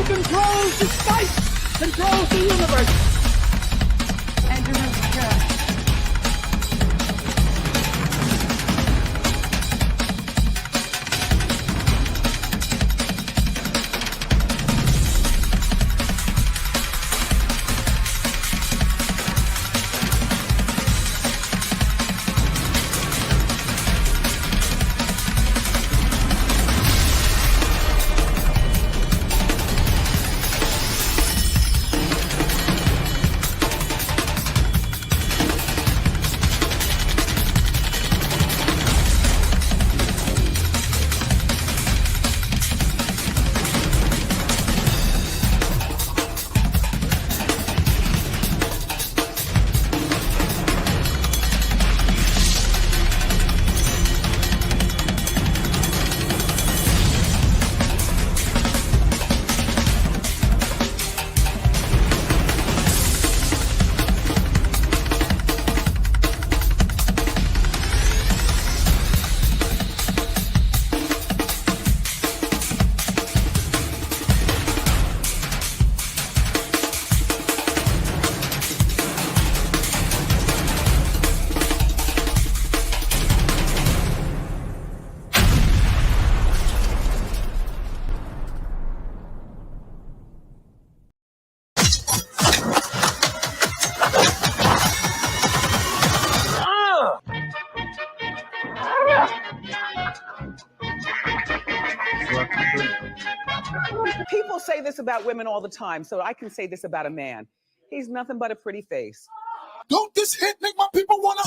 who controls the spice, controls the universe. And you will care. People say this about women all the time, so I can say this about a man. He's nothing but a pretty face. Don't this hit make my people wanna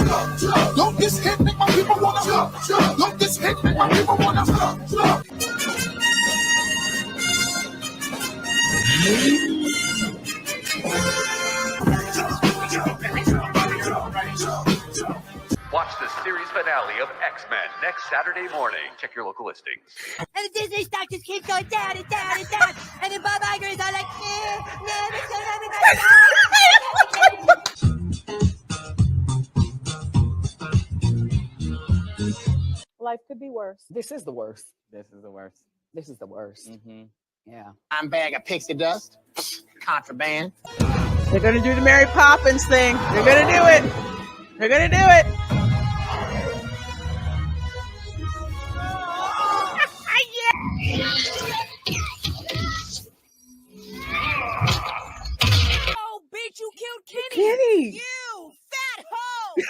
Don't this hit make my people wanna Don't this hit make my people wanna Watch the series finale of X-Men next Saturday morning. Check your local listings. And the Disney stock just keeps going down and down and down. And the Bob Iger is all like, Life could be worse. This is the worst. This is the worst. This is the worst. Yeah. I'm bag of pixie dust, contraband. They're gonna do the Mary Poppins thing. They're gonna do it. They're gonna do it. oh, bitch, you killed Kenny. Kenny. You fat hoe.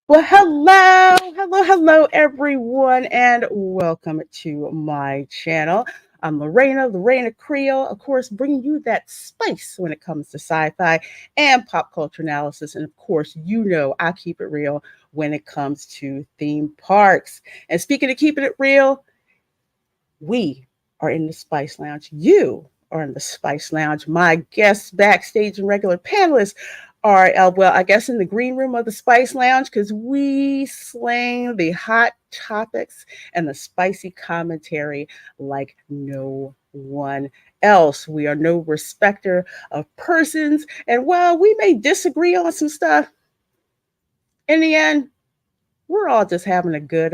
Well, hello, everyone, and welcome to my channel. I'm Reina Creole, of course, bringing you that spice when it comes to sci-fi and pop culture analysis. And of course, you know I keep it real when it comes to theme parks. And speaking of keeping it real, we are in the Spice Lounge. You are in the Spice Lounge. My guests, backstage, and regular panelists are, well, I guess in the green room of the Spice Lounge, because we slang the hot topics and the spicy commentary like no one else. We are no respecter of persons. And while we may disagree on some stuff, in the end, we're all just having a good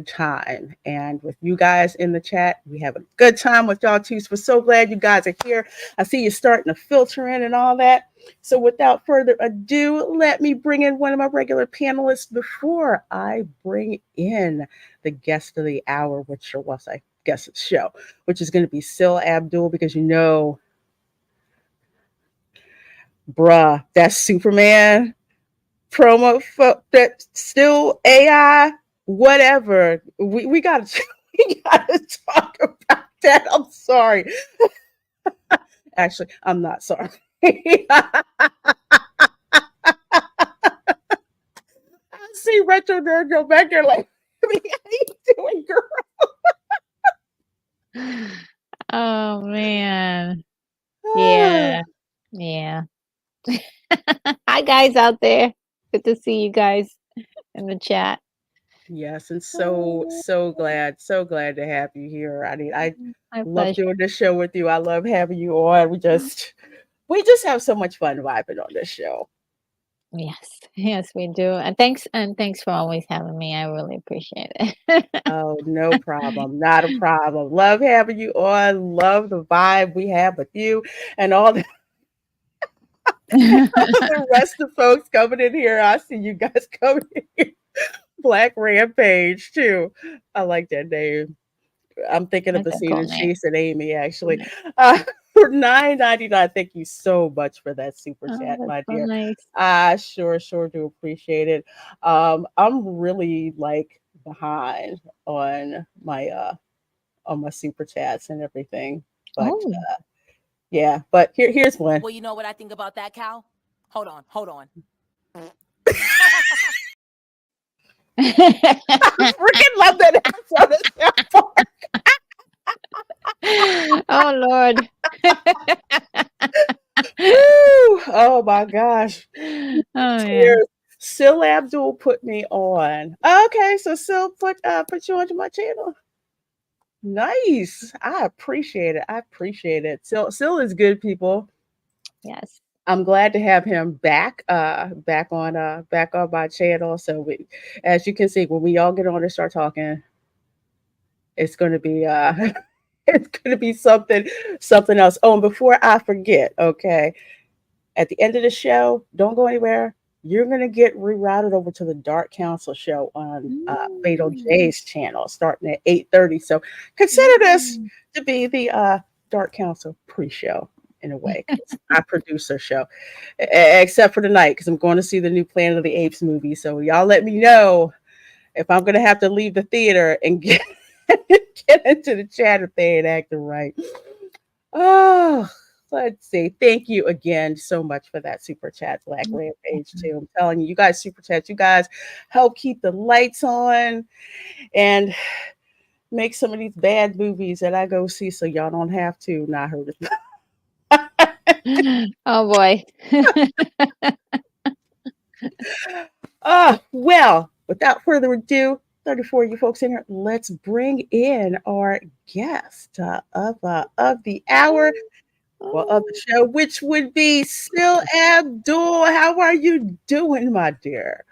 time. And with you guys in the chat, we have a good time with y'all too. So we're so glad you guys are here. I see you starting to filter in and all that. So without further ado, let me bring in one of my regular panelists before I bring in the guest of the hour, which was, I guess, it's show, which is going to be Sil Abdul, because you know, bruh, that's Superman promo that still AI, whatever. We gotta talk about that. I'm sorry. Actually, I'm not sorry. I see Retro Nerd go back there like, how you doing, girl? Oh man. Yeah. Hi guys out there. Good to see you guys in the chat. Yes, and so glad to have you here. I mean, I My love pleasure. doing this show with you. I love having you on. We just have so much fun vibing on this show. Yes, yes, we do. And thanks for always having me. I really appreciate it. Oh, no problem. Not a problem. Love having you on. Love the vibe we have with you and all the, the rest of the folks coming in here. I see you guys coming in here. Black Rampage, too. I like that name. I'm thinking of That's the a scene cool in name. Chase and Amy, actually. Yeah. For $9.99, thank you so much for that super Oh, chat, that's my so dear. nice. I sure do appreciate it. I'm really like behind on my super chats and everything, but Oh. yeah. But here's one. Well, you know what I think about that, Cal? Hold on. I freaking love that episode of South Park. Oh Lord. Woo! Oh my gosh. Oh yeah. Cheers. Sil Abdul put me on. Okay, so Sil put you onto my channel. Nice. I appreciate it. Sil is good, people. Yes. I'm glad to have him back on my channel. So as you can see, when we all get on and start talking, it's gonna be it's gonna be something else. Oh, and before I forget, okay, at the end of the show, don't go anywhere. You're gonna get rerouted over to the Dark Council show on Fatal J's channel, starting at 8:30. So consider this to be the Dark Council pre-show in a way. 'Cause I produce their show, except for tonight because I'm going to see the new Planet of the Apes movie. So y'all let me know if I'm gonna have to leave the theater and get into the chat if they ain't acting right. Oh, let's see. Thank you again so much for that super chat, Black Rampage, too. I'm telling you, you guys super chats, you guys help keep the lights on and make some of these bad movies that I go see so y'all don't have to. Not heard it. Oh boy. Well, without further ado, 34 of you folks in here, let's bring in our guest of the hour. Well, of the show, which would be Sil Abdul. How are you doing, my dear?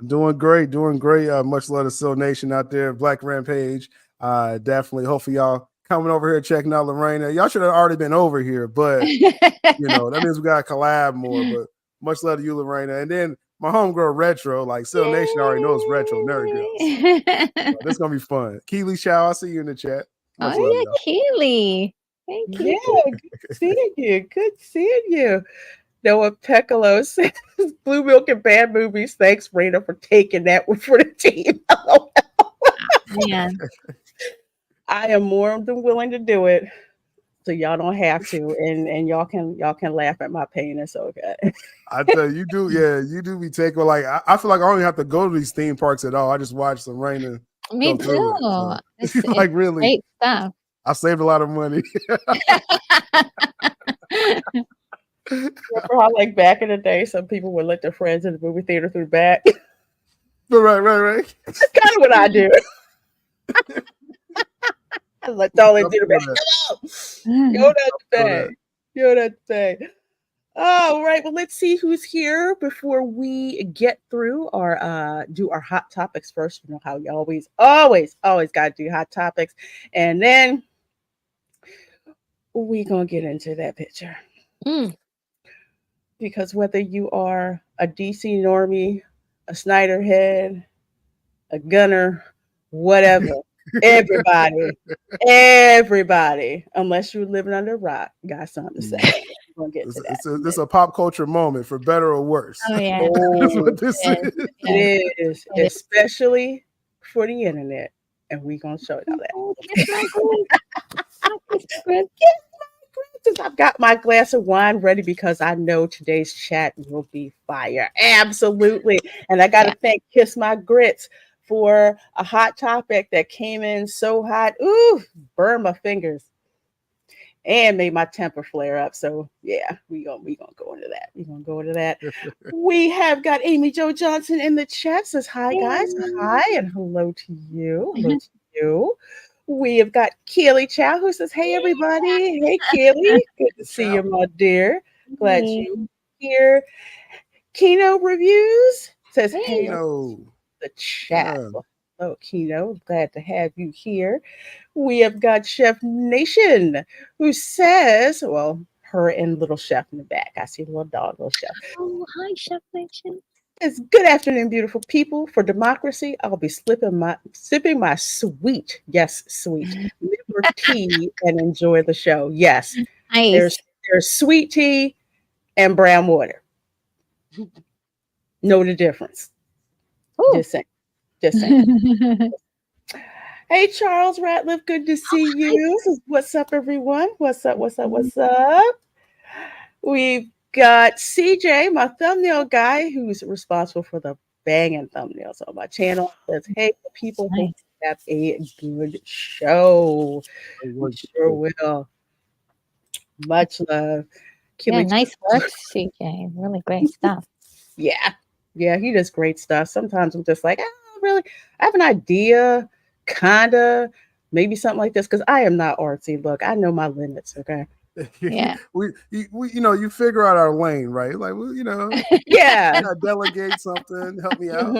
Doing great. Much love to Sil Nation out there, Black Rampage. Definitely. Hopefully, y'all coming over here checking out Lorena. Y'all should have already been over here, but that means we gotta collab more. But much love to you, Lorena. And then my homegirl Retro, like Sil Nation already knows Retro Nerd Girls. So this is gonna be fun. Keely Chow, I see you in the chat. Much love, y'all. Keely. Thank you. Yeah, good seeing you. Good seeing you. Noah Peccolo says Blue Milk and Bad Movies. Thanks, Raina, for taking that one for the team. Yeah. I am more than willing to do it. So y'all don't have to. And y'all can laugh at my pain. It's okay. I tell you, you do be taking I feel like I don't even have to go to these theme parks at all. I just watch some Raina. Me too. It's like really great stuff. I saved a lot of money. Remember how, like, back in the day, some people would let their friends in the movie theater through the back? Right. That's kind of what I do. I let Dolly do the back. Come on. Yo, that thing. All right. Well, let's see who's here before we get through our do our hot topics first. You know how you always got to do hot topics. And then we gonna get into that picture. Because whether you are a DC normie, a Snyder head, a gunner, whatever, everybody, unless you're living under a rock, got something to say. We're gonna get to that. It's a pop culture moment, for better or worse. Oh yeah. That's what this is. It is, especially for the internet. And we're gonna show y'all that. I've got my glass of wine ready because I know today's chat will be fire. Absolutely. And I got to thank Kiss My Grits for a hot topic that came in so hot. Ooh, burn my fingers. and made my temper flare up. So yeah, we gonna go into that. We're gonna go into that. We have got Amy Jo Johnson in the chat. Says hi guys. Hi and hello to you. Hello to you. We have got Keely Chow who says, hey everybody. Hey Keely. Good to see you, my dear. Glad you're here. Kino Reviews says, hey, No. the chat. Hello, Kino. Glad to have you here. We have got Chef Nation, who says, well, her and little chef in the back. I see little dog, little chef. Oh, hi, Chef Nation. It's good afternoon, beautiful people. For democracy, I'll be sipping my sweet, yes, sweet liver tea and enjoy the show. Yes, Nice. there's sweet tea and brown water. Know the difference. Ooh. Just saying. Just saying. Hey, Charles Ratliff, good to see you. What's up, everyone? What's up? What's up? What's up? We've got CJ, my thumbnail guy, who's responsible for the banging thumbnails on my channel. Says, hey, people, hope you have a good show. We sure will. Much love. Yeah, nice work, CJ. Really great stuff. Yeah, he does great stuff. Sometimes I'm just like, really, I have an idea, kinda, maybe something like this, because I am not artsy. Look, I know my limits. Okay. Yeah. we you figure out our lane, right? Like, well, yeah, delegate something, help me out.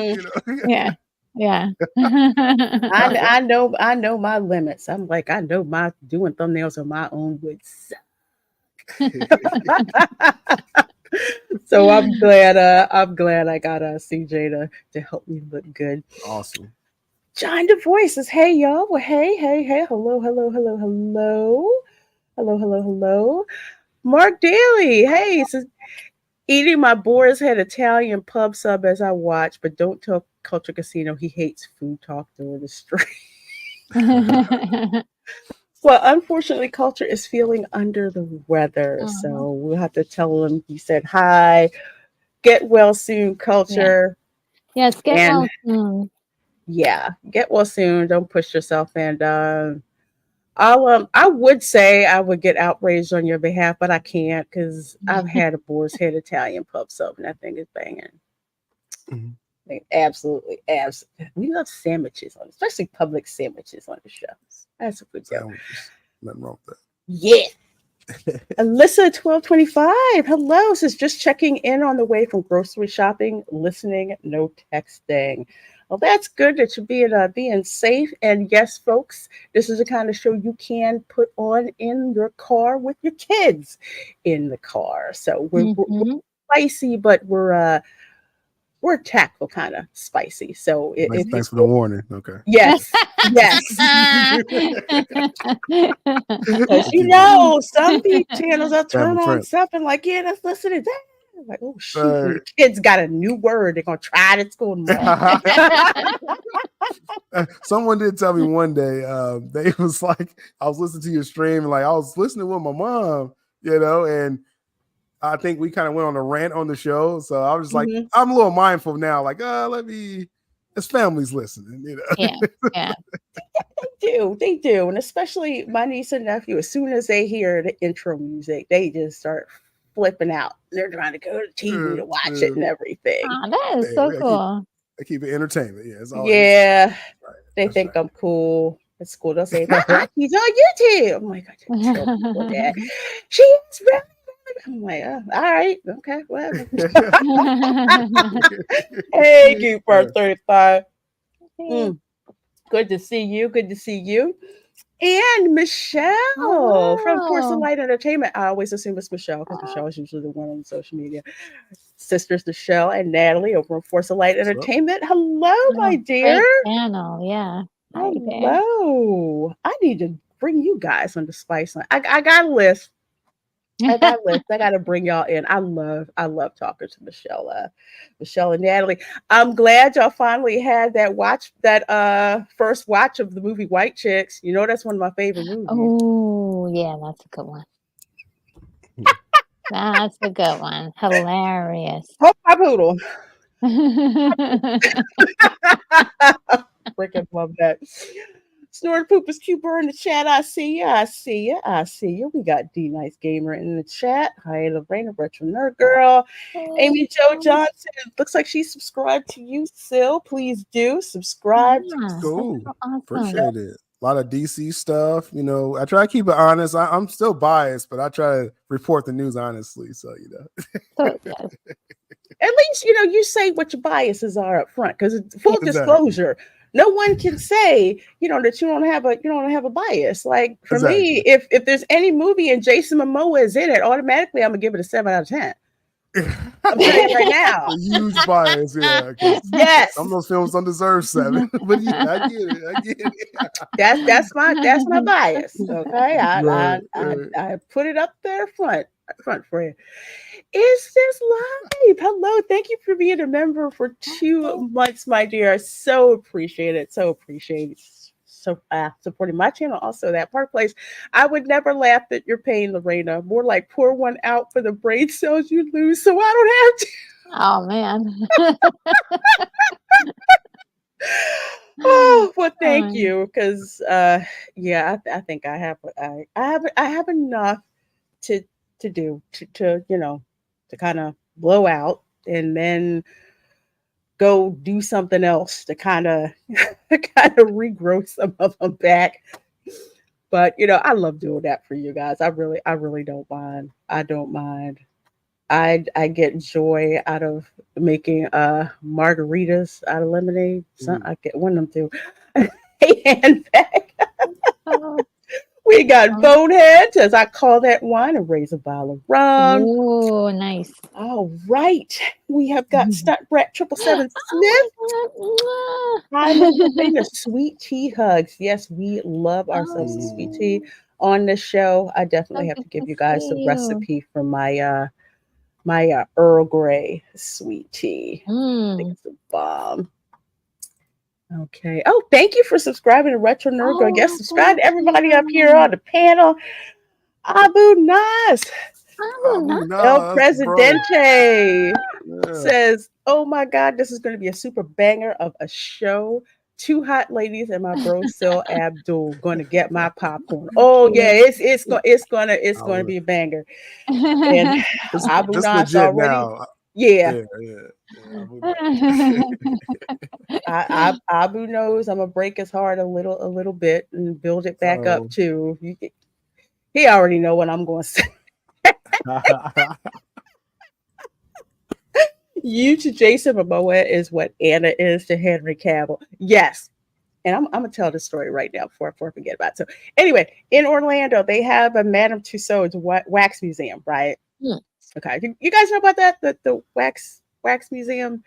Yeah. I know my limits. I'm like, I know my doing thumbnails on my own would suck. So I'm glad I got CJ to help me look good. Awesome. John DeVoy says, hey y'all. Well, hey, hello. Mark Daly, hey, says, eating my Boar's Head Italian pub sub as I watch, but don't tell Culture Casino he hates food talk during the stream. Well, unfortunately, Culture is feeling under the weather, so we'll have to tell him. He said hi. Get well soon, Culture. Yes, get well soon. Yeah, get well soon. Don't push yourself. And I would say I would get outraged on your behalf, but I can't because I've had a Boar's Head Italian pub sub, and that thing is banging. Mm-hmm. Absolutely. We love sandwiches, especially public sandwiches on the show. That's a good joke. Nothing wrong with that. Yeah. Alyssa 1225. Hello. Says just checking in on the way from grocery shopping, listening, no texting. Well, that's good that you're being safe. And yes, folks, this is the kind of show you can put on in your car with your kids in the car. So we're spicy, but we're tactful kind of spicy. So thanks for the warning. Okay. Yes. Because some channels will turn on stuff and like, yeah, let's listen to that. I'm like, oh shoot, the kids got a new word. They're gonna try it at school tomorrow. Someone did tell me one day, they was like, I was listening to your stream and like I was listening with my mom, and I think we kind of went on a rant on the show. So I was just like, I'm a little mindful now, like, as families listening, Yeah. They do. And especially my niece and nephew, as soon as they hear the intro music, they just start flipping out. They're trying to go to TV to watch it and everything. Oh, that is so cool. They keep it entertainment. Yeah. They think I'm cool. At school, they'll say, he's on YouTube. I'm like, I didn't tell people that. She's really. I'm like, all right, okay, whatever. Hey, Goopert 35. Good to see you. And Michelle from Force of Light Entertainment. I always assume it's Michelle because Michelle is usually the one on social media. Sisters Michelle and Natalie over on Force of Light Entertainment. Hello, my dear. Great channel, yeah. Hello. I need to bring you guys on the Spice Line. I got a list. I got to bring y'all in. I love talking to Michelle and Natalie. I'm glad y'all finally had that first watch of the movie White Chicks. That's one of my favorite movies. Oh, yeah, that's a good one. That's a good one. Hilarious. Oh, my poodle. Freaking love that. Snoring Poopers Cuber in the chat. I see you. I see you. I see you. We got D Nice Gamer in the chat. Hi, Lorena, Retro Nerd Girl. Amy Jo Johnson. Looks like she's subscribed to you, Sil. Please do subscribe. Cool. Awesome. Appreciate it. A lot of DC stuff. You know, I try to keep it honest. I'm still biased, but I try to report the news honestly. So, you know. So, yes. At least, you know, you say what your biases are up front, because full disclosure, no one can say, you know, that you don't have a bias. Like for me, if there's any movie and Jason Momoa is in it, automatically I'm gonna give it a 7 out of 10. I'm saying it right now. A huge bias, yeah. Yes. Some of those films don't deserve 7. But yeah, I get it. That's my bias. Okay. I put it up there front for you. Is this live? Hello. Thank you for being a member for 2 months, my dear. I so appreciate it. So supporting my channel. Also, that Park Place. I would never laugh at your pain, Lorena. More like pour one out for the brain cells you lose, so I don't have to. Oh man. Oh well, thank you. Because yeah, I think I have enough to do to you know, to kind of blow out and then go do something else to kind of regrow some of them back. But you know, I love doing that for you guys. I really don't mind. I don't mind. I get joy out of making margaritas out of lemonade. So I get one of them too. And back. We got Boneheads, as I call that wine, and raise a bottle of rum. Oh, nice. All right. We have got Stunt Brat 777 Smith. I'm a sweet tea hugs. Yes, we love ourselves a sweet tea on this show. I definitely have to give you guys the recipe for my my Earl Grey sweet tea. I think it's a bomb. Okay. Oh, thank you for subscribing to Retro Nerd Girl. Yes, subscribe to everybody up here on the panel. Abu Nas. El Presidente says, oh my God, this is going to be a super banger of a show. 2 hot ladies and my bro Sil Abdul going to get my popcorn. Oh yeah, it's going to be a banger. And Abu Nas already. Now. Yeah. Abu knows I'm gonna break his heart a little bit and build it back up too. He already know what I'm going to say. You to Jason Momoa is what Anna is to Henry Cavill. Yes. And I'm gonna tell this story right now before I forget about it. So anyway, in Orlando, they have a Madame Tussauds wax museum, right? Okay. You guys know about that? The wax museum.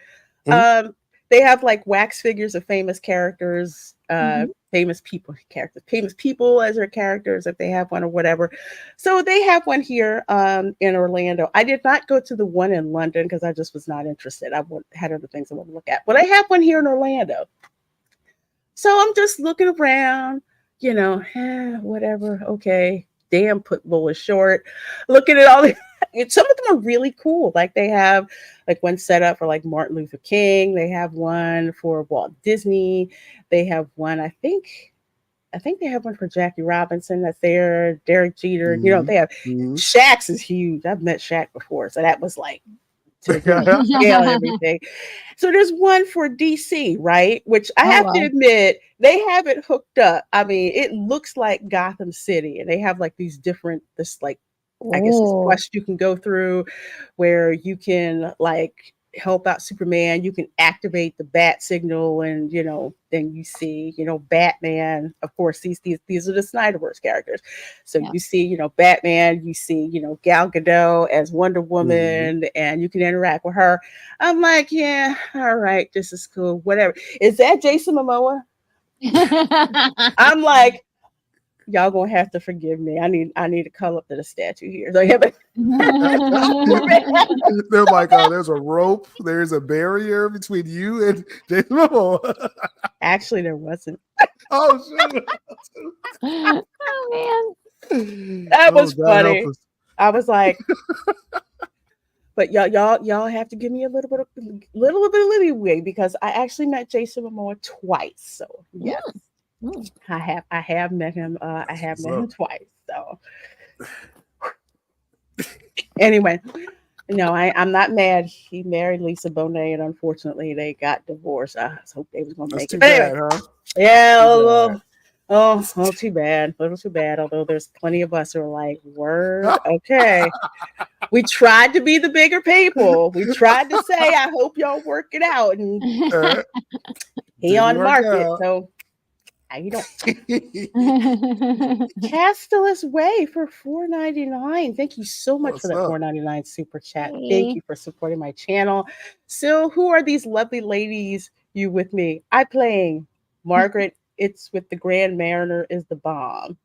Mm-hmm. They have like wax figures of famous characters, famous people as their characters, if they have one or whatever. So they have one here in Orlando. I did not go to the one in London because I just was not interested. I had other things I want to look at, but I have one here in Orlando. So I'm just looking around, you know, whatever. Okay. Damn, Pitbull is short. Looking at all the some of them are really cool. Like they have like one set up for like Martin Luther King. They have one for Walt Disney. They have one, I think they have one for Jackie Robinson that's there, Derek Jeter. You know, they have Shaq's is huge. I've met Shaq before. So that was like to scale and everything. So there's one for DC, right? Which I have to admit, they have it hooked up. I mean, it looks like Gotham City, and they have like these different, I guess this quest you can go through where you can like help out Superman. You can activate the bat signal, and you know, then you see, you know, Batman. Of course, these are the Snyderverse characters. So you see, you know, Batman. You see, you know, Gal Gadot as Wonder Woman, and you can interact with her. I'm like, yeah, all right, this is cool. Whatever. Is that Jason Momoa? I'm like, y'all gonna have to forgive me. I need to come up to the statue here. So they're like, oh, there's a rope, there's a barrier between you and Jason Momoa. Actually, there wasn't. Oh shit! Oh man, that was funny. I was like, but y'all have to give me a little bit of leeway because I actually met Jason Momoa twice. So yes. I have met him. I have met him twice. So anyway, no, I'm not mad. He married Lisa Bonet, and unfortunately, they got divorced. I hope they was gonna That's make too it. But bad, anyway, huh? yeah, Too oh, too bad. Little too bad. Although there's plenty of us who are like, word, okay. We tried to be the bigger people. We tried to say, I hope y'all work it out, and he on the market. So how you doing? Castellus Way for $4.99. Thank you so much for that $4.99 super chat. Thank you for supporting my channel. So, who are these lovely ladies you with me? I playing Margaret. It's with the Grand Mariner is the bomb.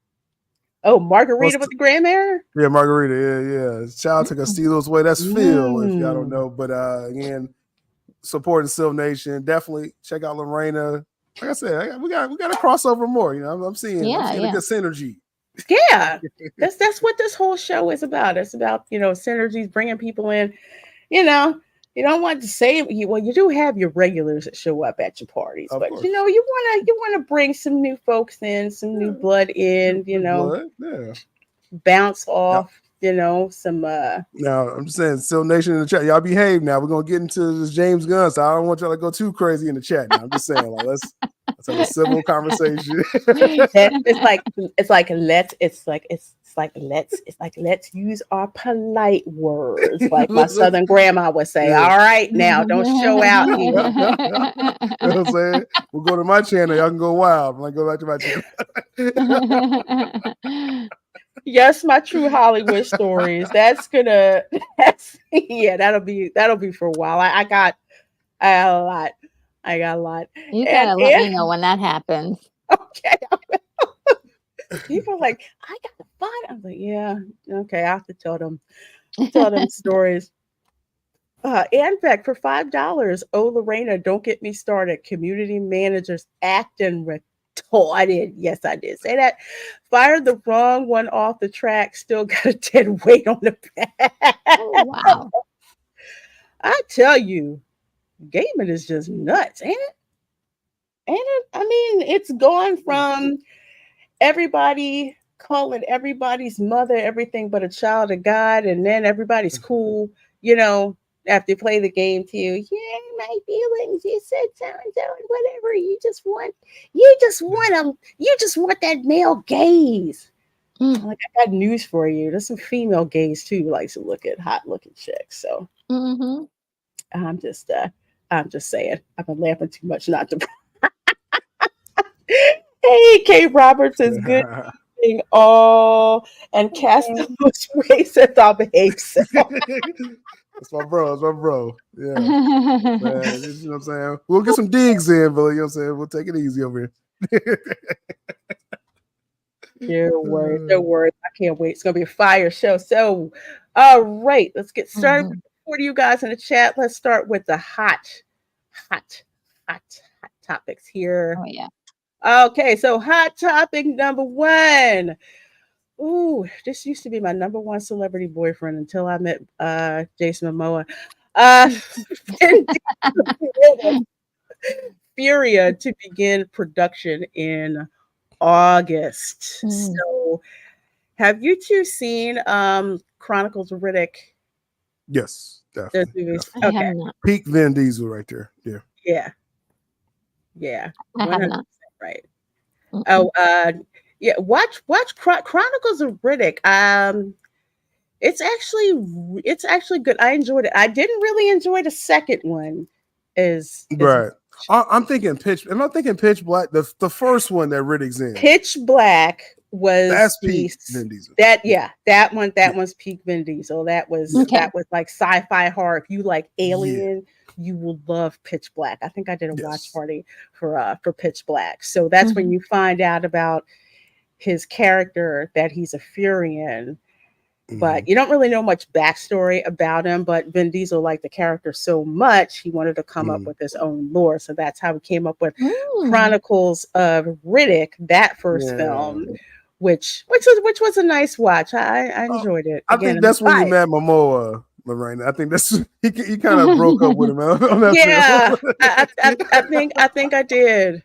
Oh, Margarita with the Grand Mariner? Yeah, Margarita. Yeah. Shout out to Castillo's Way. That's Phil, if y'all don't know. But again, supporting Silv Nation. Definitely check out Lorena. Like I said, we got a crossover more. You know, I'm seeing a good synergy. Yeah, that's what this whole show is about. It's about synergies, bringing people in. You don't want to say you do have your regulars that show up at your parties, but you want to bring some new folks in, some new blood in. Bounce off. Some. Now I'm just saying, Silv Nation in the chat, y'all behave. Now we're gonna get into this James Gunn, so I don't want y'all to go too crazy in the chat. Now I'm just saying, like let's have a civil conversation. Let's use our polite words, like my Southern grandma would say. All right, now don't show out here. You know what I'm saying? We'll go to my channel. Y'all can go wild. I'm like, go back to my channel. Yes, my true Hollywood stories. That'll be for a while. I got a lot. You gotta let me know when that happens. Okay. People are like, I gotta find. I'm like, yeah, okay. I have to tell them stories. In fact, for $5, Lorena, don't get me started. Community managers acting retarded. Yes, I did say that. Fired the wrong one off the track. Still got a dead weight on the back. Oh, wow. I tell you, gaming is just nuts, ain't it? I mean, it's going from everybody calling everybody's mother everything but a child of God, and then everybody's cool, after you play the game too. Yeah, my feelings. You said so and so and whatever. You just want that male gaze. Like, I got news for you. There's some female gays too who likes to look at hot looking chicks. So I'm just saying. I've been laughing too much not to. Hey, Kay Roberts is good. All and Castellos Way says I'll behave so. That's my bro. Yeah. Man, you know what I'm saying? We'll get some digs in, but you know what I'm saying? We'll take it easy over here. No worries. I can't wait. It's gonna be a fire show. So, all right, let's get started with 40 you guys in the chat. Let's start with the hot topics here. Oh yeah. Okay, so hot topic number 1. Ooh, this used to be my number 1 celebrity boyfriend until I met Jason Momoa. Furia to begin production in August. So, have you two seen Chronicles of Riddick? Yes, definitely. Okay. I have not. Peak Vin Diesel right there. Yeah. I have not. Right. Yeah. Watch Chronicles of Riddick. It's actually good. I enjoyed it. I didn't really enjoy the second one. Right. I'm thinking Pitch. Am I thinking Pitch Black? The first one that Riddick's in. Pitch Black was peak Vin Diesel. That one's peak Vin Diesel. That was like sci-fi horror. If you like Alien, you will love Pitch Black. I think I did a watch party for Pitch Black. So that's when you find out about his character, that he's a Furian. But you don't really know much backstory about him. But Vin Diesel liked the character so much, he wanted to come up with his own lore. So that's how he came up with Chronicles of Riddick, that first film, which was a nice watch. I enjoyed it. I think that's when you met Momoa, Lorena. I think that's he kind of broke up with him on that film. I think I did.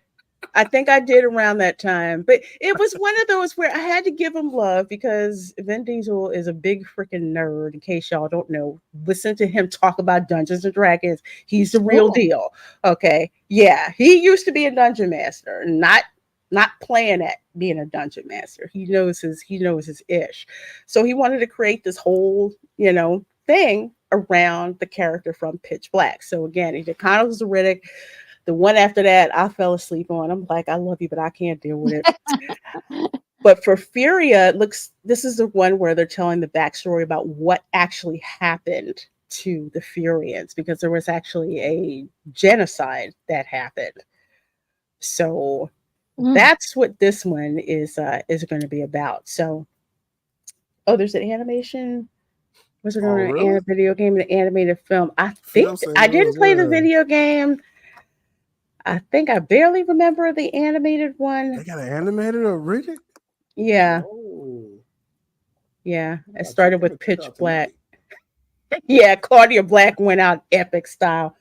I think I did around that time, but it was one of those where I had to give him love because Vin Diesel is a big freaking nerd. In case y'all don't know, listen to him talk about Dungeons and Dragons. He's the real deal. Okay, yeah, he used to be a dungeon master, not playing at being a dungeon master. He knows his ish. So he wanted to create this whole thing around the character from Pitch Black. So again, he did Chronicles of Riddick. The one after that, I fell asleep on. I'm like, I love you, but I can't deal with it. But for Furia, this is the one where they're telling the backstory about what actually happened to the Furians, because there was actually a genocide that happened. So that's what this one is going to be about. So, there's an animation. Was it on a video game and an animated film? I think I didn't play the video game. I think I barely remember the animated one. They got an animated of Riddick? Yeah. Oh. Yeah. It started with Pitch Black. Yeah, Claudia Black went out epic style.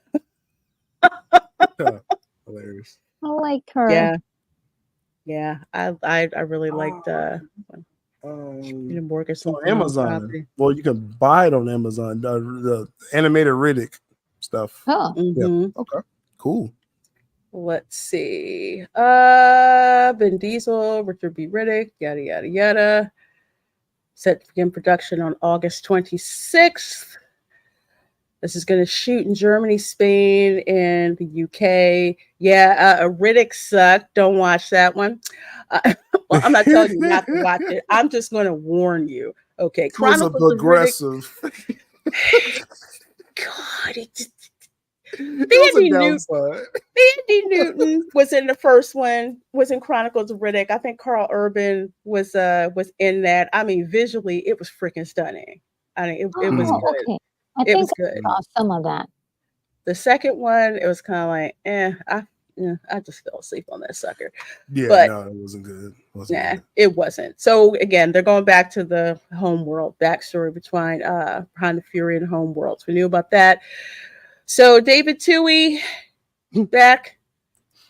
Hilarious. I like her. Yeah. Yeah. I really liked Morgan on Amazon. Well, you can buy it on Amazon. The animated Riddick stuff. Oh. Mm-hmm. Yeah. Okay. Cool. Let's see. Vin Diesel, Richard B. Riddick, yada yada yada. Set to begin production on August 26th. This is going to shoot in Germany, Spain, and the UK. Yeah, Riddick sucked. Don't watch that one. Well, I'm not telling you not to watch it. I'm just going to warn you. Okay, Chronicles of aggressive. God, Fandy Newton was in the first one, was in Chronicles of Riddick. I think Carl Urban was in that. I mean, visually, it was freaking stunning. I mean, it was good. Okay. I think I saw some of that. The second one, it was kind of like, I just fell asleep on that sucker. Yeah, but, no, it wasn't good. It wasn't. So again, they're going back to the Homeworld backstory behind the Fury and Homeworlds. We knew about that. So David Twohy back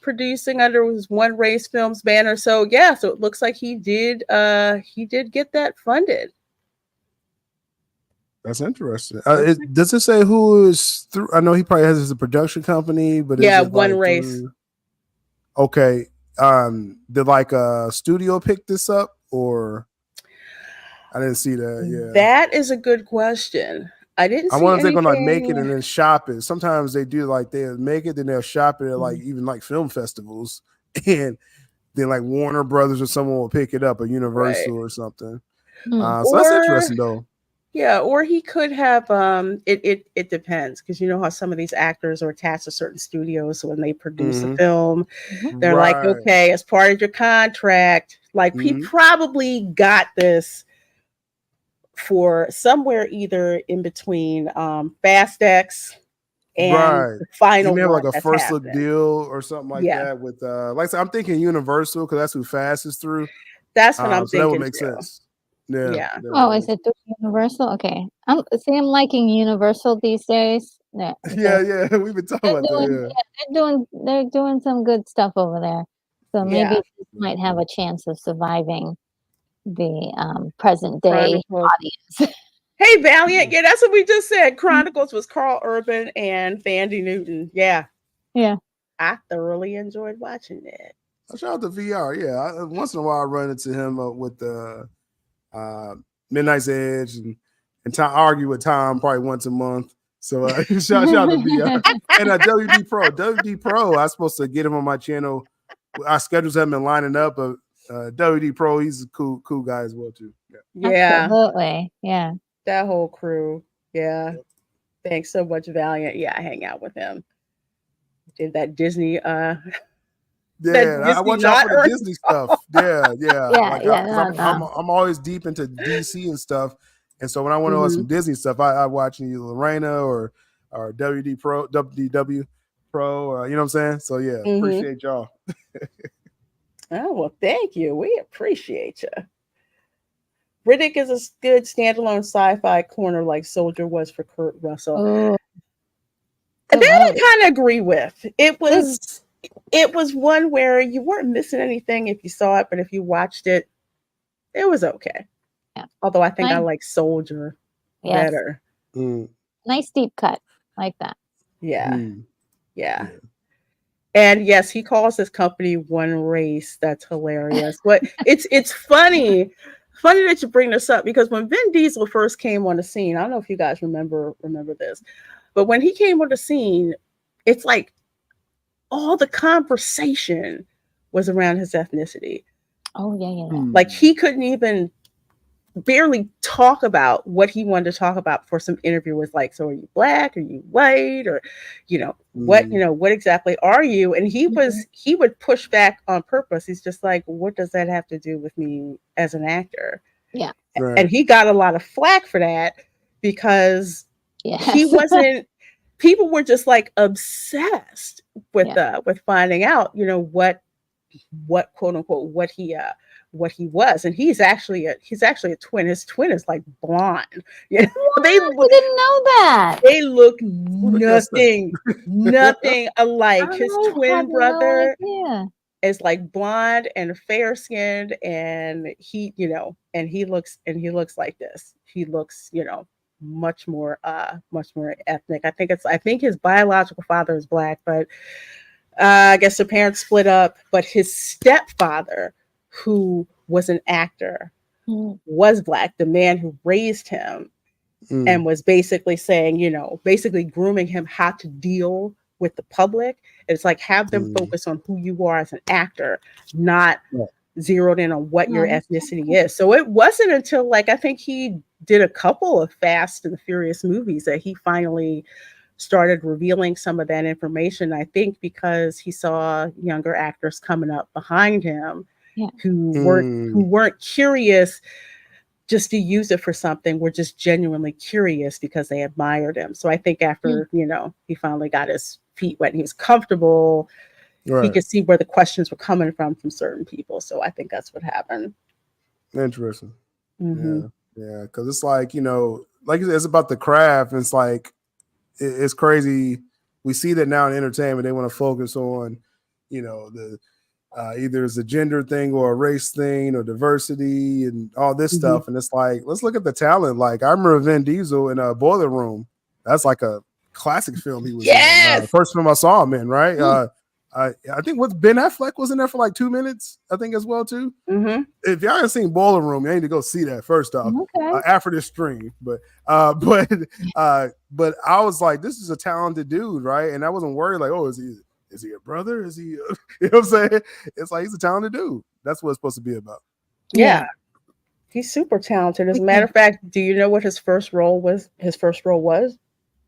producing under his One Race Films banner. So yeah, so it looks like he did get that funded. That's interesting. Does it say who is through? I know he probably has a production company, but One Race. Okay. Did a studio pick this up, or I didn't see that. Yeah, that is a good question. I didn't. I wonder if they're gonna make it and then shop it. Sometimes they do they'll make it, then they'll shop it at even film festivals, and then Warner Brothers or someone will pick it up, or Universal or something. So that's interesting though. Yeah, or he could have. It depends, because you know how some of these actors are attached to certain studios. So when they produce a film, they're like, okay, as part of your contract, he probably got this for somewhere either in between Fast X and the final. You may have a first look deal or something like that with I'm thinking Universal, because that's who Fast is through. That's what I'm thinking. That would make sense. Yeah. Oh, is it through Universal? Okay. I'm liking Universal these days. Yeah, we've been talking about that. Yeah, they're doing some good stuff over there. So maybe this might have a chance of surviving the present day audience. Hey, Valiant. Yeah, that's what we just said. Chronicles was Carl Urban and Fandy Newton. Yeah. I thoroughly enjoyed watching that. Shout out to VR. Yeah, once in a while I run into him with the Midnight's Edge and I argue with Tom probably once a month. So shout out to VR and WD Pro. WD Pro, I was supposed to get him on my channel. Our schedules haven't been lining up, but WD Pro, he's a cool guy as well too. Yeah, absolutely. Yeah, that whole crew. Yeah, thanks so much, Valiant. Yeah, I hang out with him. Did that Disney. I watch out for the Disney stuff. I'm always deep into DC and stuff, and so when I want to watch some Disney stuff, I watch either Lorena or WD Pro, WDW Pro, or you know what I'm saying. So appreciate y'all. Oh well, thank you. We appreciate you. Riddick is a good standalone sci-fi corner like Soldier was for Kurt Russell. And that I kind of agree with. It was it was one where you weren't missing anything if you saw it, but if you watched it, it was okay. Yeah. Although I think I Nice. like Soldier Yes. better. Nice deep cut like that. Yeah. Yeah. And yes, he calls his company One Race. That's hilarious. But it's funny that you bring this up, because when Vin Diesel first came on the scene, I don't know if you guys remember this, but when he came on the scene, it's like all the conversation was around his ethnicity. Oh yeah. Like he couldn't even barely talk about what he wanted to talk about for some interview. Was like, so are you black? Are you white? Or, what exactly are you? And he would push back on purpose. He's just like, what does that have to do with me as an actor? Yeah. Right. And he got a lot of flack for that, because he wasn't, people were just like obsessed with finding out, what quote unquote, what he was. And he's actually a twin. His twin is like blonde. They didn't know that. They look nothing alike. His twin brother is like blonde and fair skinned, and he looks like this. He looks, much more ethnic. I think his biological father is black, but I guess the parents split up. But his stepfather, who was an actor, was black. The man who raised him and was basically saying, basically grooming him how to deal with the public. It's like, have them focus on who you are as an actor, not zeroed in on what your ethnicity is. So it wasn't until, like, I think he did a couple of Fast and the Furious movies that he finally started revealing some of that information. I think because he saw younger actors coming up behind him who weren't curious just to use it for something, were just genuinely curious because they admired him. So I think after, he finally got his feet wet and he was comfortable, he could see where the questions were coming from certain people. So I think that's what happened. Interesting. Yeah. Because it's like, like you said, it's about the craft. And it's like, it's crazy. We see that now in entertainment, they want to focus on, the either it's a gender thing or a race thing or diversity and all this stuff. And it's like, let's look at the talent. Like, I remember Vin Diesel in a Boiler Room. That's like a classic film he was in. The first film I saw him in, right? I think Ben Affleck was in there for like 2 minutes, I think, as well too. If y'all haven't seen Boiler Room, you need to go see that first off after this stream. But I was like, this is a talented dude, right? And I wasn't worried like, oh, is he a brother? Is he you know what I'm saying? It's like, he's a talented dude. That's what it's supposed to be about. Yeah. He's super talented. As a matter of fact, do you know what his first role was?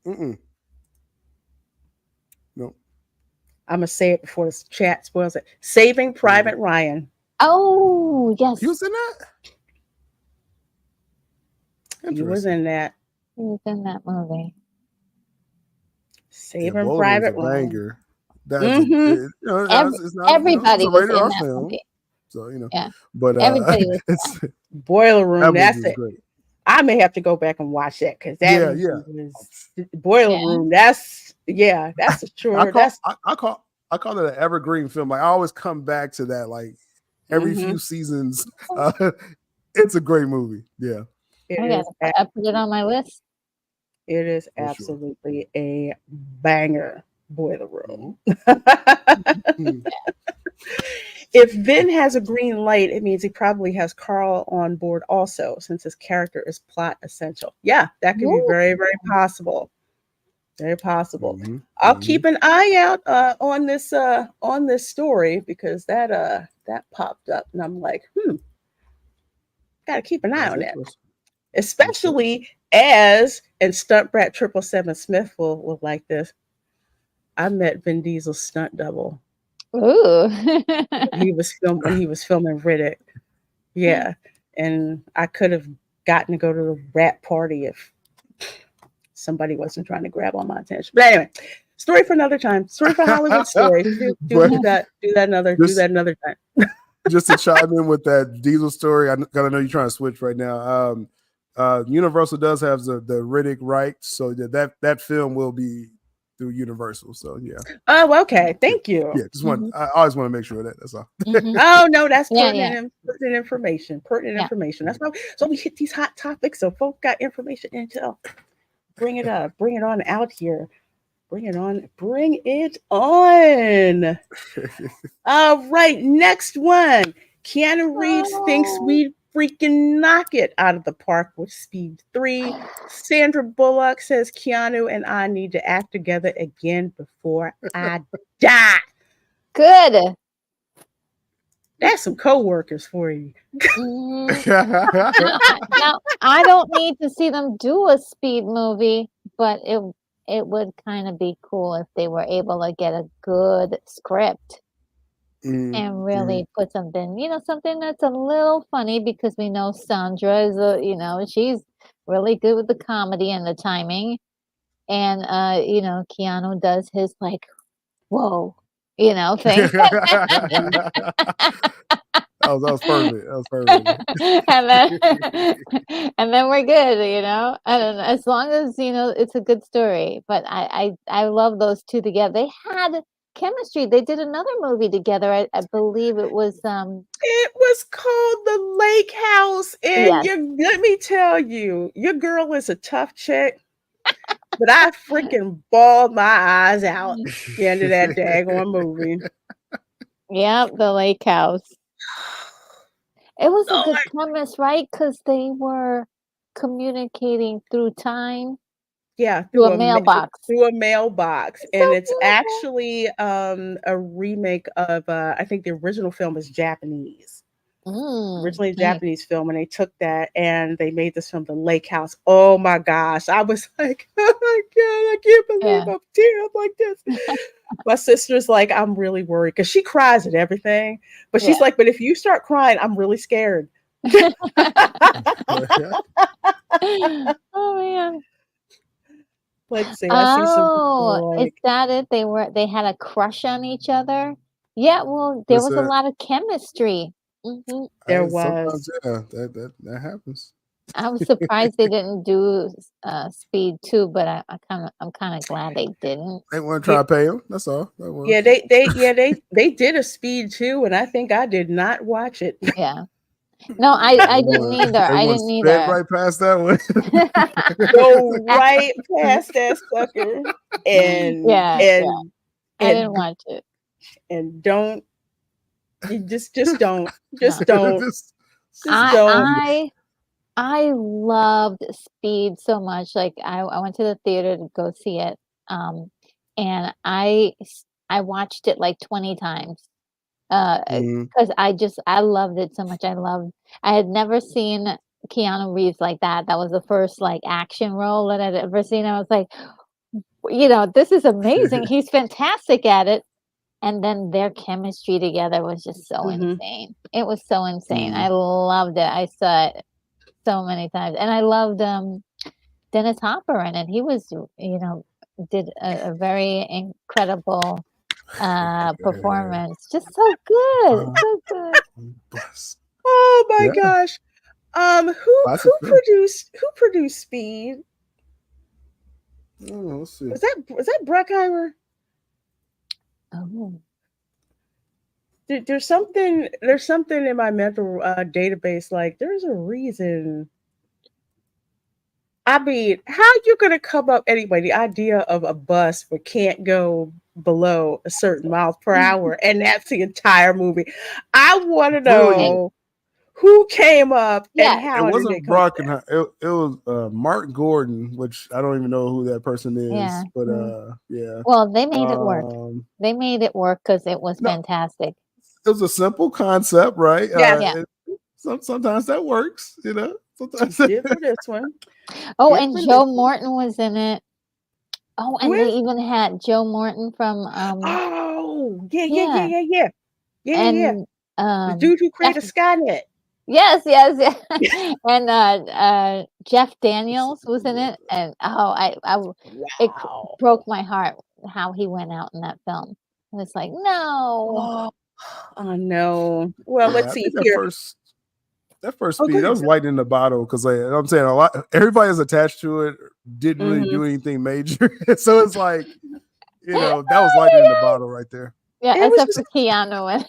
No. I'm gonna say it before the chat spoils it. Saving Private Ryan. Oh, yes. He was in that? He was in that. He was in that movie. Saving Private Ryan. Banger. Everybody was in that movie. So, but everybody was Boiler Room. That's it. Great. I may have to go back and watch that, because that was Boiler Room. That's a sure. I call it an evergreen film. Like, I always come back to that, like, every few seasons. It's a great movie. Yeah. I put it on my list. It is absolutely a banger. Boiler Room. If Vin has a green light, it means he probably has Carl on board also, since his character is plot essential. Yeah, that could be very, very possible. Very possible. I'll keep an eye out on this story, because that popped up, and I'm like, gotta keep an eye on that. Especially as, and Stunt Brat 777 Smith will like this, I met Vin Diesel's stunt double. Ooh. He was filming Riddick. Yeah. And I could have gotten to go to the rap party if somebody wasn't trying to grab all my attention. But anyway, story for another time. Story for Hollywood story. Do that another time. Just to chime in with that Diesel story, I know you're trying to switch right now. Universal does have the Riddick rights, so that film will be through Universal. So yeah. Oh, okay. Thank you. Yeah, just want I always want to make sure of that. That's all. Oh no, that's Yeah, pertinent information. Pertinent Yeah. information. That's why. So we hit these hot topics. So folks got information intel. Bring it up. Bring it on out here. Bring it on. Bring it on. All right. Next one. Keanu Reeves thinks we freaking knock it out of the park with Speed 3. Sandra Bullock says Keanu and I need to act together again before I die. Good. That's some co-workers for you. Now, I don't need to see them do a Speed movie, but it would kind of be cool if they were able to get a good script and really put something, something that's a little funny, because we know Sandra is she's really good with the comedy and the timing. And Keanu does his like, whoa, thing. That was perfect. That was perfect. and then we're good, I don't know, as long as it's a good story. But I love those two together. They had chemistry. They did another movie together. I believe it was It was called The Lake House, and Yes. let me tell you, your girl is a tough chick, but I freaking bawled my eyes out at the end of that daggone movie. Yeah, The Lake House. It was a good premise, right? Because they were communicating through time. Yeah, through a mailbox. Through a mailbox, It's and so it's beautiful. actually a remake of I think the original film is Japanese. Originally a Japanese film, and they took that and they made this film, The Lake House. Oh my gosh, I was like, oh my god, I can't believe I'm tearing up like this. My sister's like, I'm really worried, because she cries at everything, but she's like, but if you start crying, I'm really scared. Oh man. Let's see. I see some people Is like, that it? They had a crush on each other. Yeah, well, there was a lot of chemistry. there was. Sometimes, yeah, that happens. I was surprised they didn't do Speed 2, but I'm kind of glad they didn't. They want to try to pay him. That's all. That was. Yeah, they did a Speed 2, and I think I did not watch it. Yeah. No, I didn't either. I didn't either. Right past that one. Go right past that sucker, and I didn't watch it. And don't you just don't don't. I loved Speed so much. Like I went to the theater to go see it, and I watched it like 20 times. Because I loved it so much. I had never seen Keanu Reeves like that. That was the first like action role that I'd ever seen. I was like, this is amazing. He's fantastic at it. And then their chemistry together was just so insane. It was so insane. I loved it. I saw it so many times. And I loved Dennis Hopper in it. He was, did a very incredible performance. Just so good. So good. Oh my gosh. Who produced Speed? Oh, let's see. Was that Bruckheimer? Oh. There's something in my mental database, like there's a reason. I mean, how are you gonna come up anyway? The idea of a bus that can't go below a certain miles per hour, and that's the entire movie. I want to know who came up and how it did wasn't Brockenheimer. It was Mark Gordon, which I don't even know who that person is. Yeah. But yeah. Well, they made it work. They made it work because it was fantastic. It was a simple concept, right? Yeah. Sometimes that works, Sometimes did for this one. Oh, and Joe Morton was in it. Oh, and they even had Joe Morton from oh, yeah. The dude who created Skynet. Yes. And Jeff Daniels was in it, and it broke my heart how he went out in that film. It was like, no. Oh no. Well, let's see here. that first Oh, speed, that was lightning in the bottle because like I'm saying, a lot everybody's attached to it didn't really do anything major. So it's like, that was lightning in the bottle right there. Yeah, It was except for just Keanu and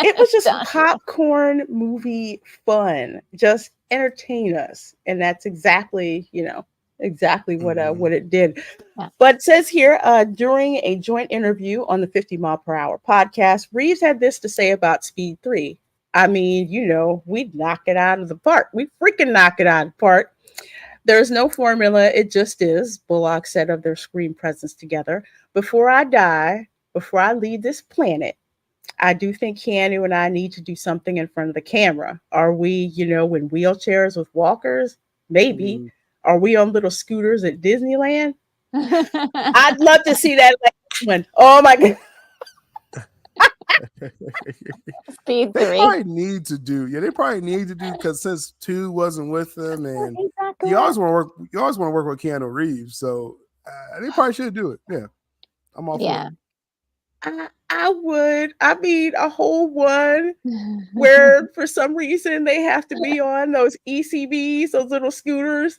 it was just Joshua. popcorn movie fun. Just entertain us. And that's exactly, what it did. Yeah. But it says here, during a joint interview on the 50 Mile Per Hour podcast, Reeves had this to say about Speed 3. I mean, we'd knock it out of the park. We freaking knock it out of the park. There's no formula. It just is. Bullock said of their screen presence together. Before I die, before I leave this planet, I do think Keanu and I need to do something in front of the camera. Are we, in wheelchairs with walkers? Maybe. Are we on little scooters at Disneyland? I'd love to see that last one. Oh my God. Speed They 3. probably need to do because since 2 wasn't with them, and Exactly. you always want to work with Keanu Reeves, so they probably should do it. Yeah, I'm all for it. I would. I mean, a whole one where for some reason they have to be on those ECBs, those little scooters,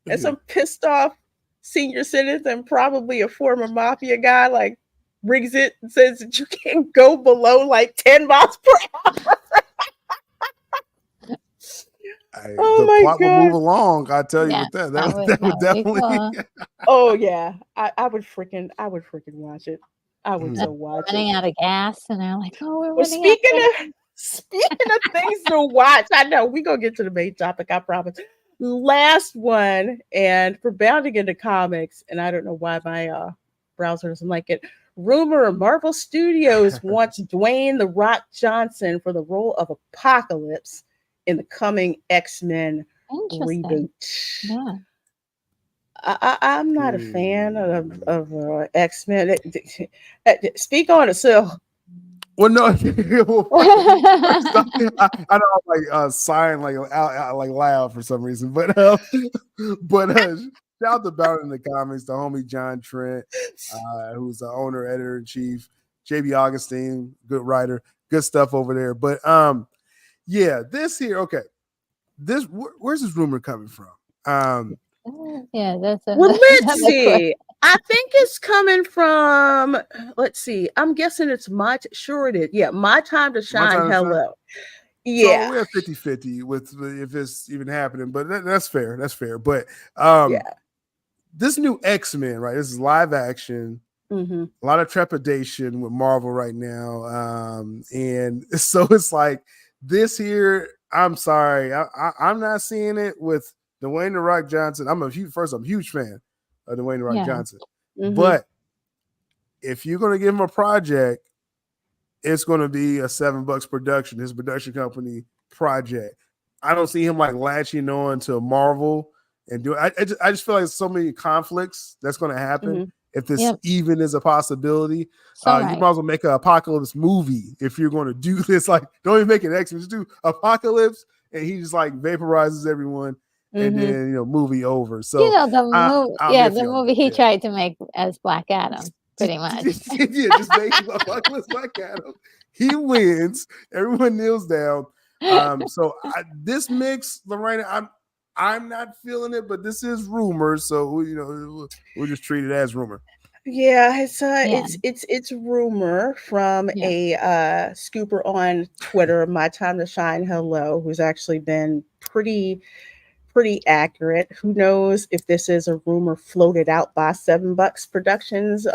and some pissed off senior citizen, probably a former mafia guy, like rigs it and says that you can't go below like 10 miles per hour. The plot will move along. I tell you, with that would definitely. Cool. Oh yeah, I would freaking watch it. I would so watch running it. out of gas, and they're like, "Oh, we're Well, running out of gas." speaking of things to watch, I know we're gonna get to the main topic. I promise. Last one, and for bounding into comics, and I don't know why my browser doesn't like it. Rumor Marvel Studios wants Dwayne "The Rock" Johnson for the role of Apocalypse in the coming X-Men reboot. Yeah. I'm not a fan of X-Men. Speak on it, Sil. Well, no, I don't like sign like out like loud for some reason, but shout out to Bound in the Comics, the homie John Trent, who's the owner, editor in chief, JB Augustine, good writer, good stuff over there. But yeah, this here, okay, where's this rumor coming from? Yeah, that's well, let's see. I think it's coming from, let's see. I'm guessing it's sure it is. Yeah, My Time to Shine. Hello. Yeah. So we're 50-50 with if it's even happening, but that's fair. That's fair. But this new X-Men, right? This is live action. Mm-hmm. A lot of trepidation with Marvel right now. And so it's like this here, I'm sorry. I'm not seeing it with Dwayne "The Rock" Johnson. I'm a huge fan of Dwayne "The Rock" Johnson. Mm-hmm. But if you're going to give him a project, it's going to be a $7 production, his production company project. I don't see him like latching on to Marvel and do it. I just feel like there's so many conflicts that's going to happen if this even is a possibility. You might as well make an Apocalypse movie if you're going to do this. Like, don't even make an X-Men, just do Apocalypse, and he just like vaporizes everyone. And then movie over. So the movie he tried to make as Black Adam, pretty much. just make Apocalypse Black Adam. He wins. Everyone kneels down. So this mix, Lorena, I'm not feeling it, but this is rumor, so we'll just treat it as rumor. Yeah, it's rumor from a scooper on Twitter, My Time to Shine. Hello, who's actually been pretty accurate. Who knows if this is a rumor floated out by $7 Productions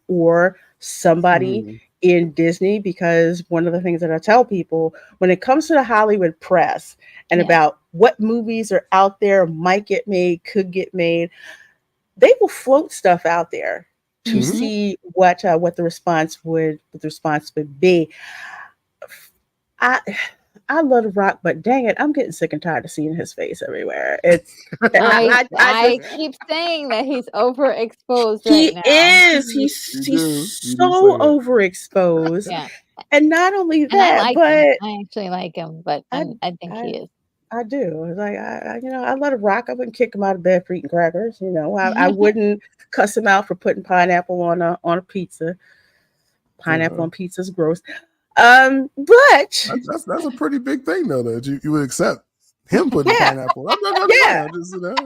or somebody in Disney, because one of the things that I tell people when it comes to the Hollywood press and about what movies are out there, might get made, could get made, they will float stuff out there to see what the response would be. I love The Rock, but dang it, I'm getting sick and tired of seeing his face everywhere. It's I keep saying that he's overexposed right now. He is. He's so overexposed. Yeah. And not only that, I actually like him, but I think he is. I do. Like I let him rock. I wouldn't kick him out of bed for eating crackers. I wouldn't cuss him out for putting pineapple on a pizza. Pineapple on pizza is gross. But That's a pretty big thing though that you would accept him putting the yeah, pineapple. I'm not yeah, just, you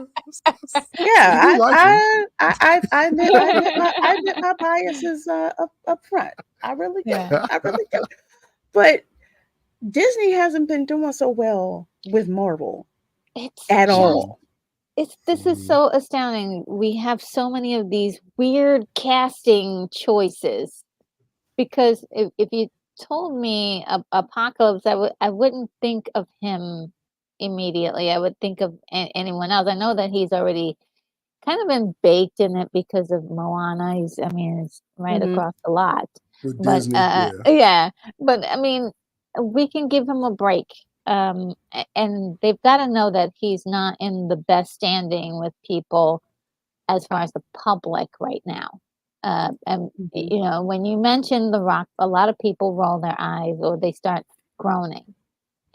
yeah. do like him. I admit my biases up front. I really do. Yeah. I really do. But Disney hasn't been doing so well with Marvel It's at just all. this is so astounding. We have so many of these weird casting choices because if you told me Apocalypse, I wouldn't think of him immediately. I would think of anyone else. I know that he's already kind of been baked in it because of Moana. It's right Mhm. across the lot. With But Disney, yeah. yeah, but I mean, we can give him a break. And they've got to know that he's not in the best standing with people as far as the public right now. And Mhm. you know, when you mention The Rock, a lot of people roll their eyes or they start groaning.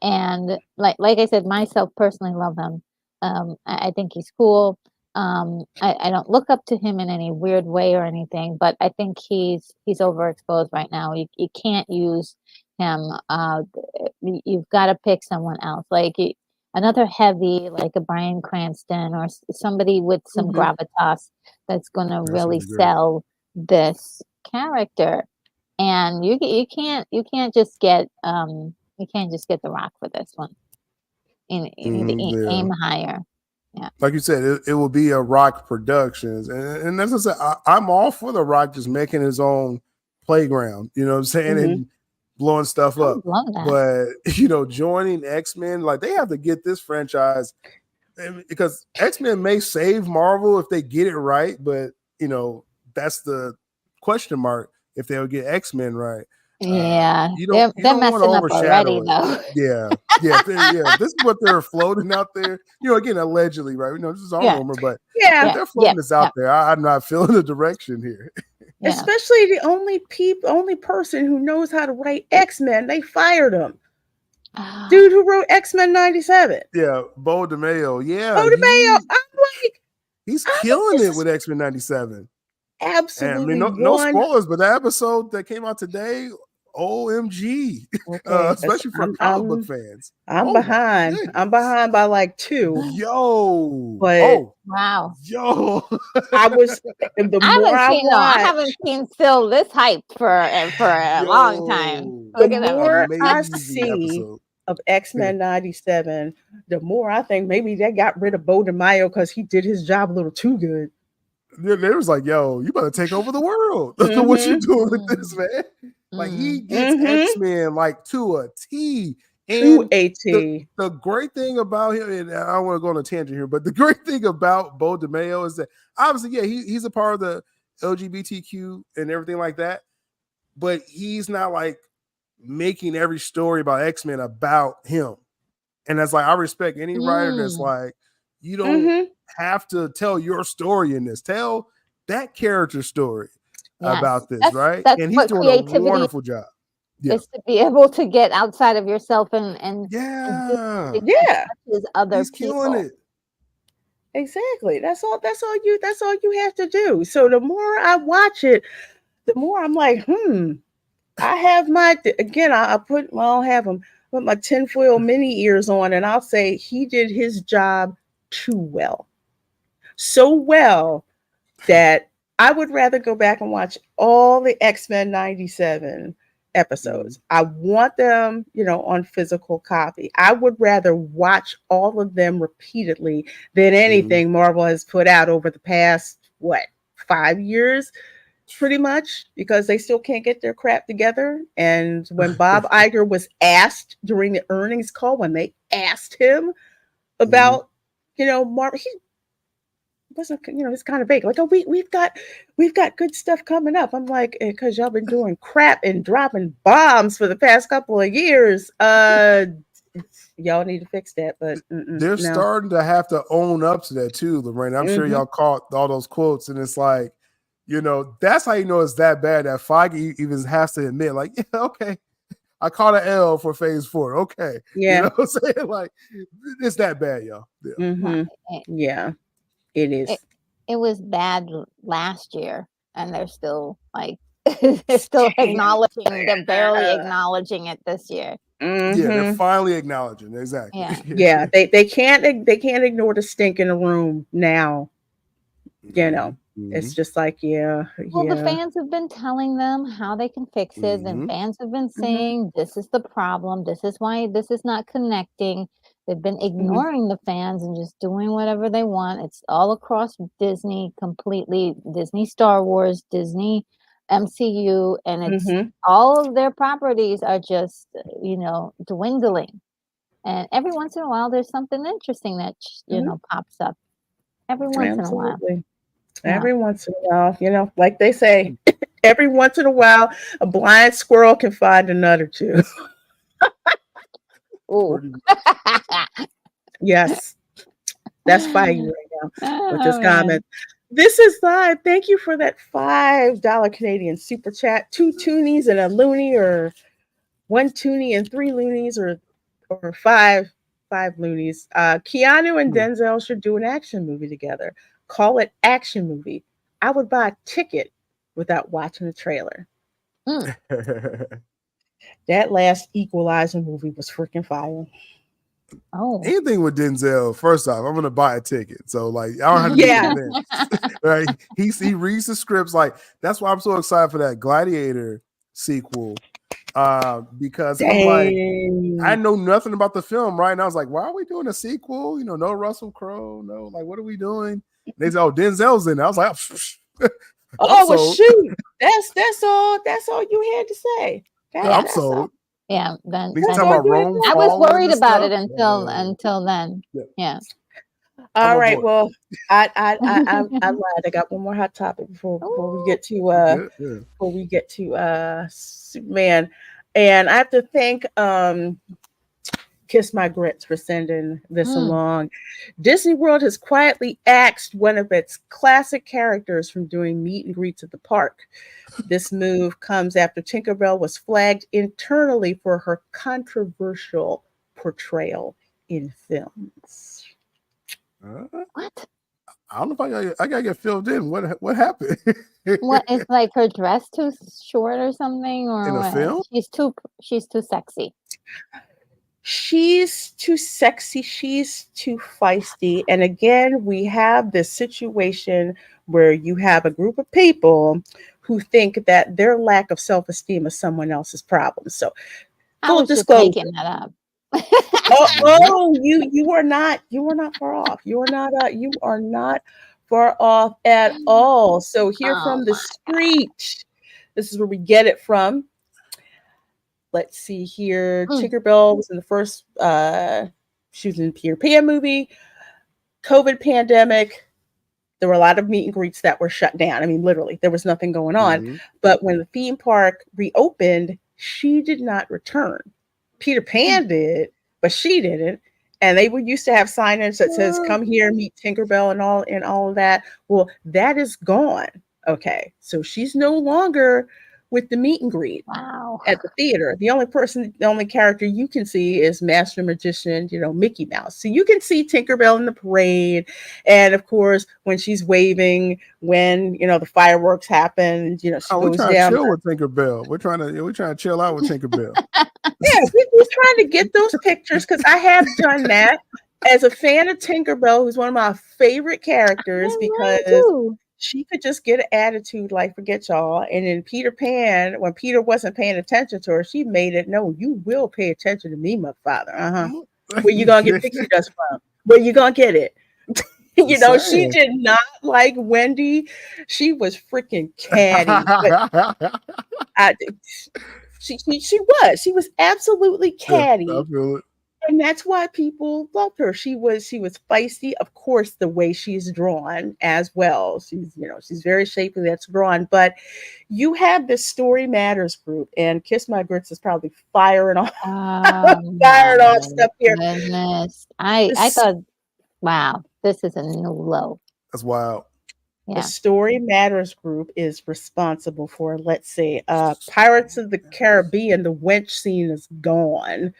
And like I said, myself personally love him. I think he's cool. I don't look up to him in any weird way or anything, but I think he's overexposed right now. You can't use him. You've got to pick someone else, another heavy, like a Bryan Cranston or somebody with some Mhm. gravitas that's going to That's really really great. sell this character. And you can't just get The Rock for this one. You need to Yeah. aim higher. Yeah. Like you said, it will be a Rock Productions, and that's what I said. I'm all for the Rock just making his own playground. You know what I'm saying, Mhm. and blowing stuff I up. would love that. But joining X-Men, like they have to get this franchise, because X-Men may save Marvel if they get it right, but that's the question mark if they'll get X-Men right. Yeah, You they're don't want to messing up already overshadow it. though. Yeah. This is what they're floating out there. Again, allegedly, right? This is all Yeah. rumor, but Yeah. if they're floating this out Yeah. there, I'm not feeling the direction here. Yeah. Especially the only person who knows how to write X-Men, they fired him. Dude who wrote X-Men 97. Yeah, Bo DeMayo. Yeah, Oh, DeMayo. he's I'm like, killing this it is with X-Men 97. And I absolutely mean, no spoilers, but the episode that came out today, OMG, Okay, especially for comic book fans. I'm Oh my behind. goodness. I'm behind by like 2. Yo. But wow. Yo. I was the more I haven't seen Phil this hyped for a long time. The Look at that. more I Amazing see episode of X-Men 97, the more I think maybe they got rid of Bo DeMayo because he did his job a little too good. They was like, yo, you better take over the world. What you doing with this, man? Like he gets X-Men like to a T. To a T. The great thing about him, and I don't want to go on a tangent here, but the great thing about Bo DeMayo is that obviously, yeah, he's a part of the LGBTQ and everything like that, but he's not like making every story about X-Men about him. And that's like, I respect any writer that's like, you don't have to tell your story in this. Tell that character story about this, right? And he's doing a wonderful job. Is to be able to get outside of yourself and do other he's people. killing it. Exactly. That's all you have to do. So the more I watch it, the more I'm like, I have my I don't have them, put my tinfoil mini ears on, and I'll say he did his job too well. So well that I would rather go back and watch all the X-Men 97 episodes. I want them, on physical copy. I would rather watch all of them repeatedly than anything Marvel has put out over the past 5 years, pretty much, because they still can't get their crap together. And when Bob Iger was asked during the earnings call, when they asked him about, Marvel, he wasn't, it's kind of vague. Like, we've got good stuff coming up. I'm like, because y'all been doing crap and dropping bombs for the past couple of years. Y'all need to fix that. But they're starting to have to own up to that too, Lorraine. I'm sure y'all caught all those quotes, and it's like, that's how you know it's that bad that Feige even has to admit, like, yeah, okay, I caught an L for Phase 4. Okay, yeah, you know what I'm saying? Like, it's that bad, y'all. Yeah. It is. It was bad last year, and they're still like They're still acknowledging. They're barely acknowledging it this year. Yeah, they're Mhm. finally acknowledging exactly. Yeah. Yeah, they can't ignore the stink in the room now. You know, it's just like, Well, the yeah. fans have been telling them how they can fix it. The Mhm. fans have been Mhm. saying this is the problem. This is why this is not connecting. They've been Mhm. ignoring the fans and just doing whatever they want. It's all across Disney completely. Disney Star Wars, Disney MCU, and it's Mhm. all of their properties are just, dwindling. And every once in a while there's something interesting that, Mhm. pops up. Every once in a while. Absolutely. Yeah. Every once in a while, like they say, every once in a while, a blind squirrel can find a nut or two. Ooh. Pretty Yes, that's fire right now with this Oh, man. comment. This is live. Thank you for that $5 Canadian super chat. 2 toonies and a loony, or 1 toonie and 3 loonies, or five loonies. Keanu and Denzel should do an action movie together. Call it action movie. I would buy a ticket without watching the trailer. That last Equalizer movie was freaking fire. Oh. Anything with Denzel, first off, I'm gonna buy a ticket. So like I don't have to Yeah. be convinced. Right? He reads the scripts. Like that's why I'm so excited for that Gladiator sequel. Because I'm like, I Dang. know nothing about the film, right? And I was like, why are we doing a sequel? No Russell Crowe, no, like what are we doing? And they said, oh, Denzel's in it. I was like, Oh well, sold. shoot. That's all you had to say. I'm That's sold. all. Yeah, then He's That's talking all about you had Rome. to I was falling worried and about stuff. it until then. Yeah. All I'm right. aboard. Well, I lied. I got one more hot topic before we get to Superman, and I have to thank Kiss My Grits for sending this along. Disney World has quietly axed one of its classic characters from doing meet and greets at the park. This move comes after Tinkerbell was flagged internally for her controversial portrayal in films. What? I don't know if I gotta get filled in. What happened? What is like her dress too short or something, or In a what? film? She's too sexy. She's too sexy. She's too feisty. And again, we have this situation where you have a group of people who think that their lack of self-esteem is someone else's problem. So, I full was just disclosure. making that up. You are not far off. You are not far off at all. So here Oh from the my street, this is where we get it from. Let's see here. Mm. Tinkerbell was in the first she was in the Peter Pan movie. COVID pandemic. There were a lot of meet and greets that were shut down. I mean, literally, there was nothing going on. Mhm. But when the theme park reopened, she did not return. Peter Pan did, but she didn't. And they would used to have signage that says "Come here, meet Tinkerbell" and all of that. Well, that is gone. Okay, so she's no longer with the meet and greet Wow. at the theater. The only character you can see is Master Magician, Mickey Mouse. So you can see Tinkerbell in the parade, and of course when she's waving, when the fireworks happen, she We're goes trying to down. chill with Tinkerbell. We're trying to chill out with Tinkerbell. Yeah, we're trying to get those pictures because I have done that as a fan of Tinkerbell, who's one of my favorite characters because she could just get an attitude like forget y'all. And in Peter Pan, when Peter wasn't paying attention to her, she made it known, you will pay attention to me, my father. Where you gonna get pixie dust from? Where you gonna get it? She did not like Wendy. She was freaking catty. But she was absolutely catty. I feel it. And that's why people loved her. She was feisty. Of course, the way she's drawn as well. She's very shapely. That's drawn. But you have this Story Matters group, and Kiss My Grits is probably firing off, firing off stuff here. Goodness. I thought, wow, this is a new low. That's wild. The Story Matters group is responsible for, let's see, Pirates of the Caribbean. The wench scene is gone.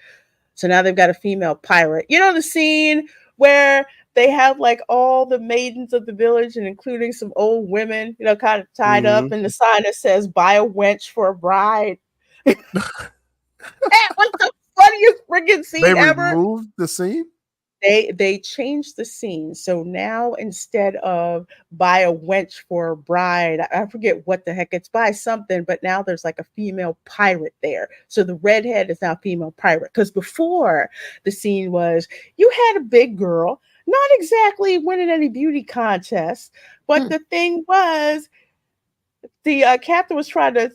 So now they've got a female pirate. The scene where they have like all the maidens of the village and including some old women, kind of tied up, and the sign that says "Buy a wench for a bride." That was the funniest freaking They scene ever. removed the scene. They changed the scene. So now instead of buy a wench for a bride, I forget what the heck it's by something, but now there's like a female pirate there. So the redhead is now female pirate. Because before the scene was you had a big girl, not exactly winning any beauty contests, but the thing was the captain was trying to,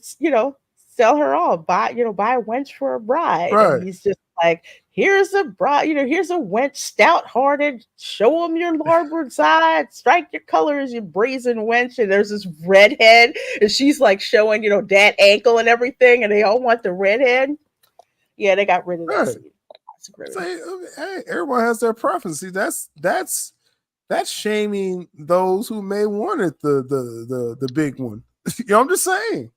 sell her off, buy a wench for a bride. Right. And he's just like, here's a bride, here's a wench, stout-hearted, show them your larboard side, strike your colors, you brazen wench. And there's this redhead, and she's like showing, that ankle and everything, and they all want the redhead. Yeah, they got rid of that Right. scene. Hey, everyone has their preferences. That's shaming those who may wanted the big one. I'm just saying.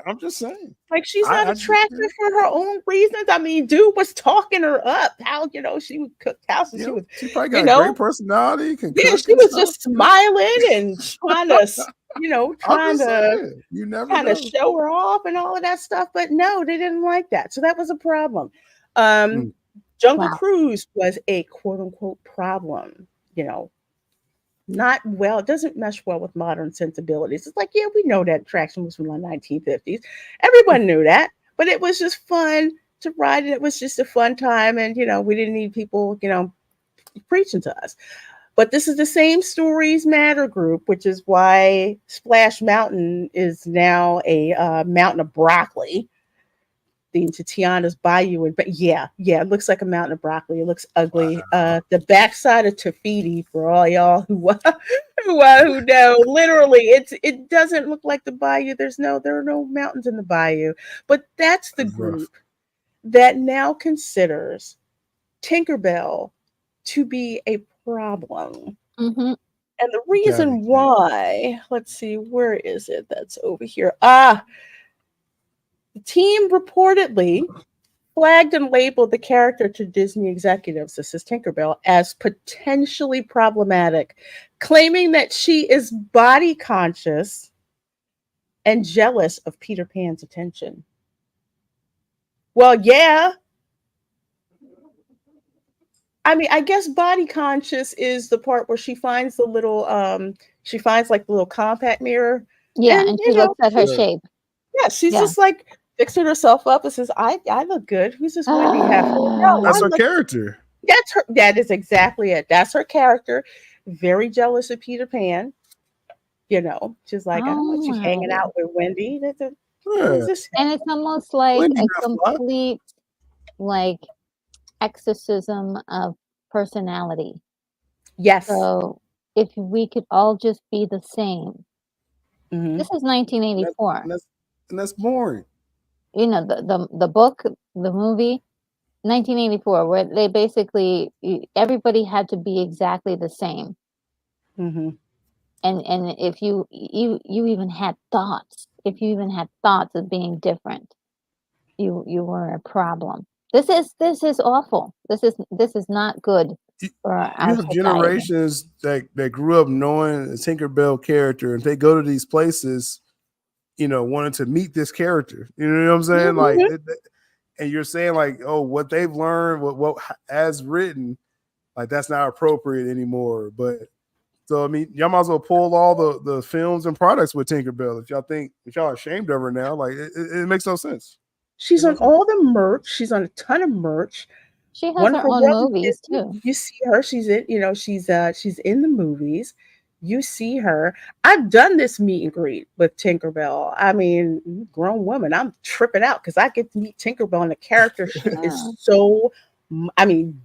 I'm just saying. Like, she's not attractive for her own reasons. I mean, dude was talking her up. How, she would cook house, and she probably got a great personality. Yeah, she was just smiling and trying to, you never kind know. of show her off and all of that stuff. But no, they didn't like that. So that was a problem. Jungle Cruise was a quote unquote problem, not well, it doesn't mesh well with modern sensibilities. It's like, yeah, we know that attraction was from the 1950s. Everyone knew that, but it was just fun to ride, and it was just a fun time. And, we didn't need people, preaching to us. But this is the same Stories Matter group, which is why Splash Mountain is now a mountain of broccoli. To Tiana's Bayou, but yeah, it looks like a mountain of broccoli. It looks ugly. The backside of Tafiti, for all y'all who know, literally, it doesn't look like the bayou. There are no mountains in the bayou. But that's the group that now considers Tinkerbell to be a problem. Mm-hmm. And the reason why, let's see, where is it? That's over here. The team reportedly flagged and labeled the character to Disney executives, this is Tinkerbell, as potentially problematic, claiming that she is body conscious and jealous of Peter Pan's attention. Well, yeah. I mean, I guess body conscious is the part where she finds the little, the little compact mirror. Yeah, and she looks at her shape. Yeah, she's just like fixing herself up and says, I look good. Who's this Wendy heifer? No, that's her character. That's her. That is exactly it. That's her character. Very jealous of Peter Pan. She's like, I don't want you hanging out with Wendy. And it's almost like a complete exorcism of personality. Yes. So if we could all just be the same. This is 1984. And that's boring. The book, the movie, 1984, where they basically everybody had to be exactly the same. Mm-hmm. And if you even had thoughts, of being different, you were a problem. This is awful. This is not good for our have generations that grew up knowing a Tinkerbell character, and they go to these places, wanting to meet this character. You know what I'm saying? Mm-hmm. And you're saying what they've learned, what as written, that's not appropriate anymore. But so I mean, y'all might as well pull all the films and products with Tinkerbell if y'all are ashamed of her now. It makes no sense. She's on all the merch. She's on a ton of merch. She has her own movies too. You see her. She's in. She's in the movies. You see her. I've done this meet and greet with Tinkerbell. I mean, grown woman. I'm tripping out because I get to meet Tinkerbell, and the character she is so,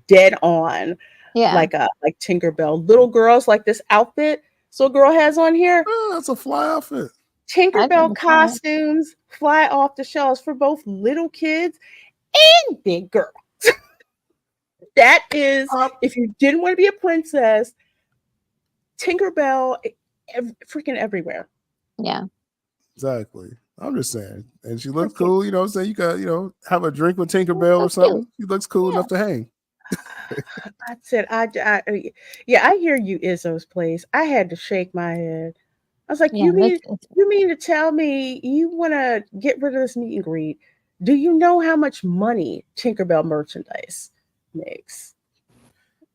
dead on. Yeah, like Tinkerbell. Little girls like this outfit. So girl has on here. Oh, that's a fly outfit. Tinkerbell costumes fly off the shelves for both little kids and big girls. That is, if you didn't want to be a princess, Tinkerbell, freaking everywhere. Yeah, exactly. I'm just saying, and she looks cool. You know what I'm saying? You got have a drink with Tinkerbell or something. She looks cool enough to hang. I said, yeah, I hear you, Izzo's place. I had to shake my head. I was like, Yeah, you mean to tell me you want to get rid of this meet and greet? Do you know how much money Tinkerbell merchandise makes?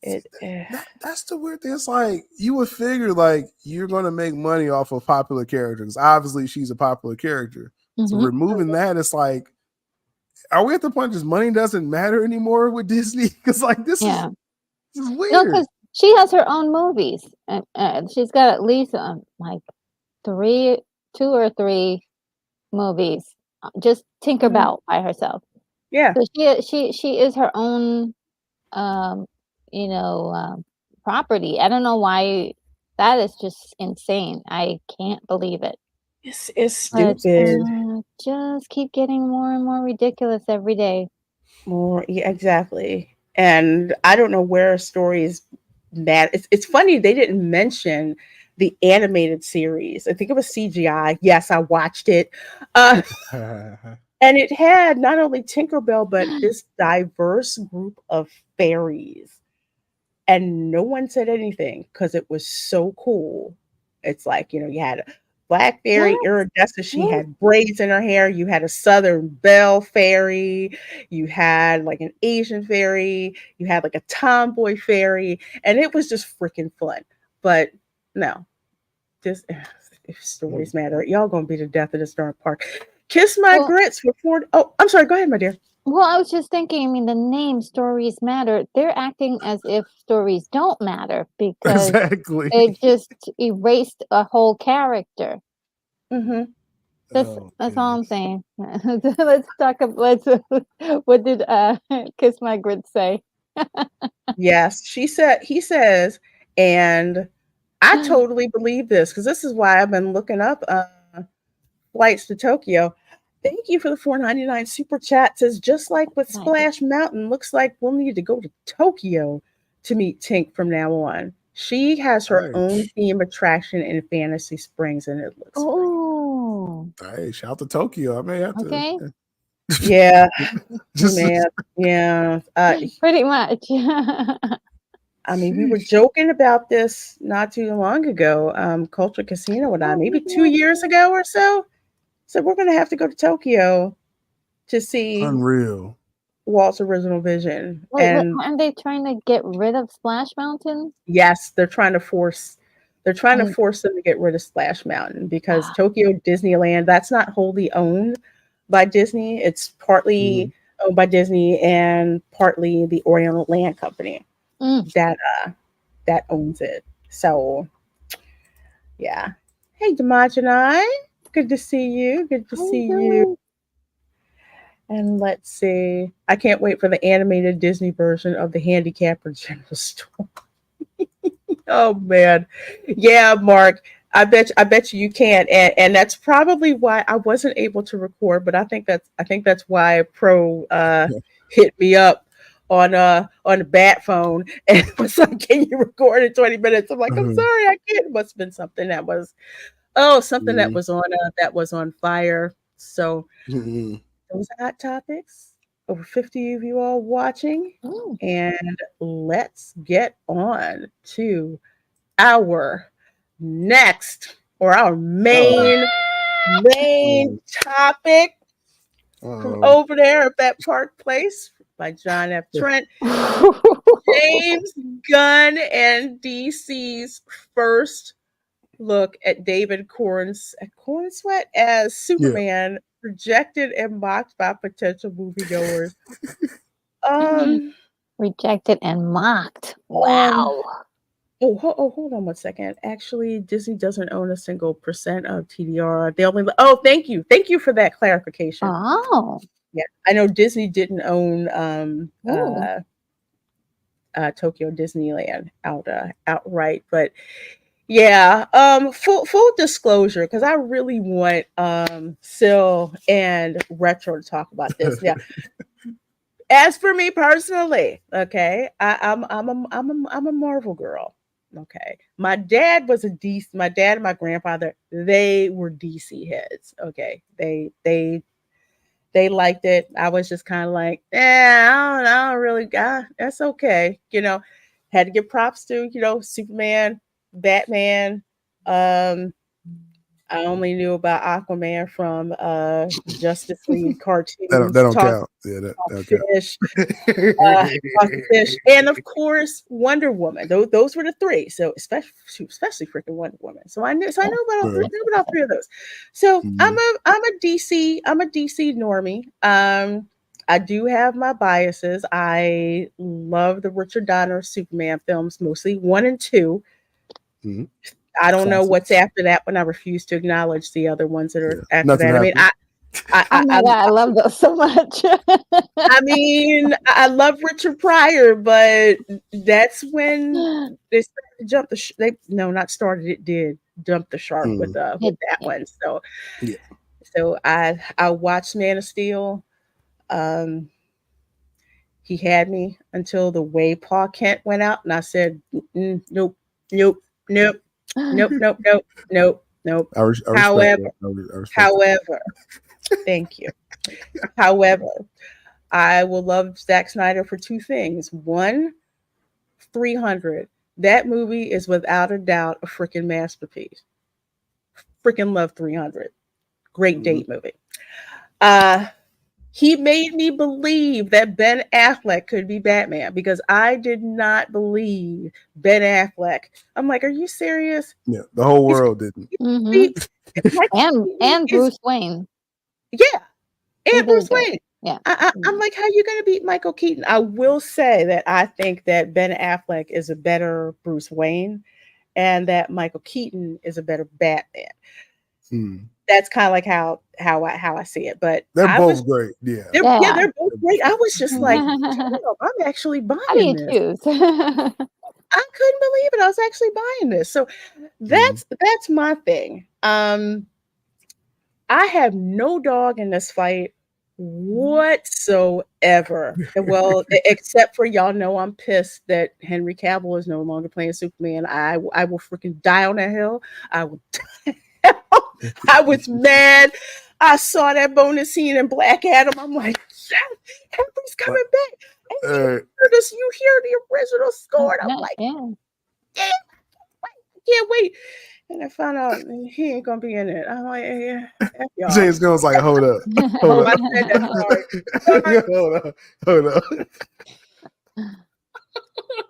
See, It, that's the weird thing. It's like you would figure like you're gonna make money off of popular characters. Obviously, she's a popular character. So Mhm. removing that, it's like, are we at the point just money doesn't matter anymore with Disney? Because like Yeah. this is No, weird. because she has her own movies, and she's got at least like three, 2 or 3 movies, just Mhm. Tinkerbell by herself. Yeah. So she is her own, um, you know, property. I don't know why. That is just insane. I can't believe it. It's But stupid. just keep getting more and more ridiculous every day. More, yeah, exactly. And I don't know where stories that it's funny they didn't mention the animated series. I think it was CGI. Yes, I watched it. Uh, and it had not only Tinkerbell, but this diverse group of fairies. And no one said anything because it was so cool. It's like, you had a black fairy Yes, iridescent. She yes. had braids in her hair. You had a southern belle fairy. You had like an Asian fairy. You had like a tomboy fairy. And it was just freaking fun. But no, this if stories matter, y'all gonna be the death of this darn park. Kiss my Well, grits for 40. Oh, I'm sorry. Go ahead, my dear. well, I was just thinking, I mean, the name Stories Matter, they're acting as if stories don't matter because Exactly. they just erased a whole character. Mm-hmm. Oh That's all I'm goodness. saying. Let's talk about what did Kiss My Grid say? Yes, he says, and I totally believe this because this is why I've been looking up flights to Tokyo. Thank you for the 4.99 super chat. Says just like with Nice. Splash Mountain, looks like we'll need to go to Tokyo to meet Tink from now on. She has her own Nice. theme attraction in Fantasy Springs, and it looks freaking. Oh, Hey, shout out to Tokyo. I may have to okay. Yeah, man. just Yeah. Pretty much. I mean, we were sheesh. joking about this not too long ago. Culture Casino and I, Oh, maybe we 2 years did. ago or so. So we're going to have to go to Tokyo to see Unreal. Walt's original vision. Wait, And aren't they trying to get rid of Splash Mountain? yes, they're trying to force And them to get rid of Splash Mountain because Tokyo Disneyland, that's not wholly owned by Disney. It's partly Mhm. owned by Disney and partly the Oriental Land Company mm, that that owns it. So yeah. Hey, Demogenai. Good to see you. Good to how you see you. doing? And let's see. I can't wait for the animated Disney version of the Handicapper General Store. Oh man. Yeah, Mark. I bet you can. And that's probably why I wasn't able to record, but I think that's why Pro hit me up on the bat phone and was like, "Can you record in 20 minutes?" I'm like, "I'm Mhm. sorry, I can't." It must have been something that was something Mhm. that was on fire. So Mhm. those are hot topics. Over 50 of you all watching, Mm. and let's get on to our next or our Uh-oh. main topic from Uh-oh. over there at that Park Place by John F. Trent. James Gunn and DC's first look at David Cornsweet as Yeah. Superman, rejected and mocked by potential moviegoers. Um, Rejected and mocked. um, Wow. hold on 1 second. Actually, Disney doesn't own a single percent of TDR. They only. Oh, thank you for that clarification. Oh. Yeah, I know Disney didn't own Ooh. Tokyo Disneyland outright, but yeah, full disclosure, because I really want Sil and Retro to talk about this. Yeah. As for me personally, okay, I'm a Marvel girl. Okay. My dad and my grandfather, they were DC heads. Okay. They They liked it. I was just kind of like, I don't really got. That's okay. Had to give props to Superman, Batman. I only knew about Aquaman from Justice League cartoons. That don't count. Yeah, that don't Fish, Fish, and of course Wonder Woman. Those were the three. So especially freaking Wonder Woman. So I know about all three. Knew about three of those. So I'm a DC normie. I do have my biases. I love the Richard Donner Superman films, mostly 1 and 2. Mm-hmm. I don't know what's after that when I refuse to acknowledge the other ones that are after that. Happened. I mean, I love those so much. I mean, I love Richard Pryor, but that's when they started to jump jump the shark with that one. So, so I watched Man of Steel. He had me until the way Paul Kent went out, and I said, nope. However, thank you. However, I will love Zack Snyder for two things. One, 300. That movie is without a doubt a freaking masterpiece. Freaking love 300. Great date movie. He made me believe that Ben Affleck could be Batman because I did not believe Ben Affleck. I'm like, are you serious? Yeah, the whole world didn't. And Bruce Wayne. Yeah, and Bruce Wayne. Yeah, I'm like, how are you going to beat Michael Keaton? I will say that I think that Ben Affleck is a better Bruce Wayne, and that Michael Keaton is a better Batman. That's kind of like how I see it. But they're both great. Yeah. They're both great. I was just like, I'm actually buying this. I couldn't believe it. I was actually buying this. So that's my thing. I have no dog in this fight whatsoever. Well, except for y'all know I'm pissed that Henry Cavill is no longer playing Superman. I will freaking die on that hill. I will die. I was mad. I saw that bonus scene in Black Adam. I'm like, yes, Henry's coming back. And you hear the original score. And I'm like, damn, I can't wait. And I found out he ain't gonna be in it. I'm like, yeah, F y'all. James Gunn's like, hold up. I said that. Hold up.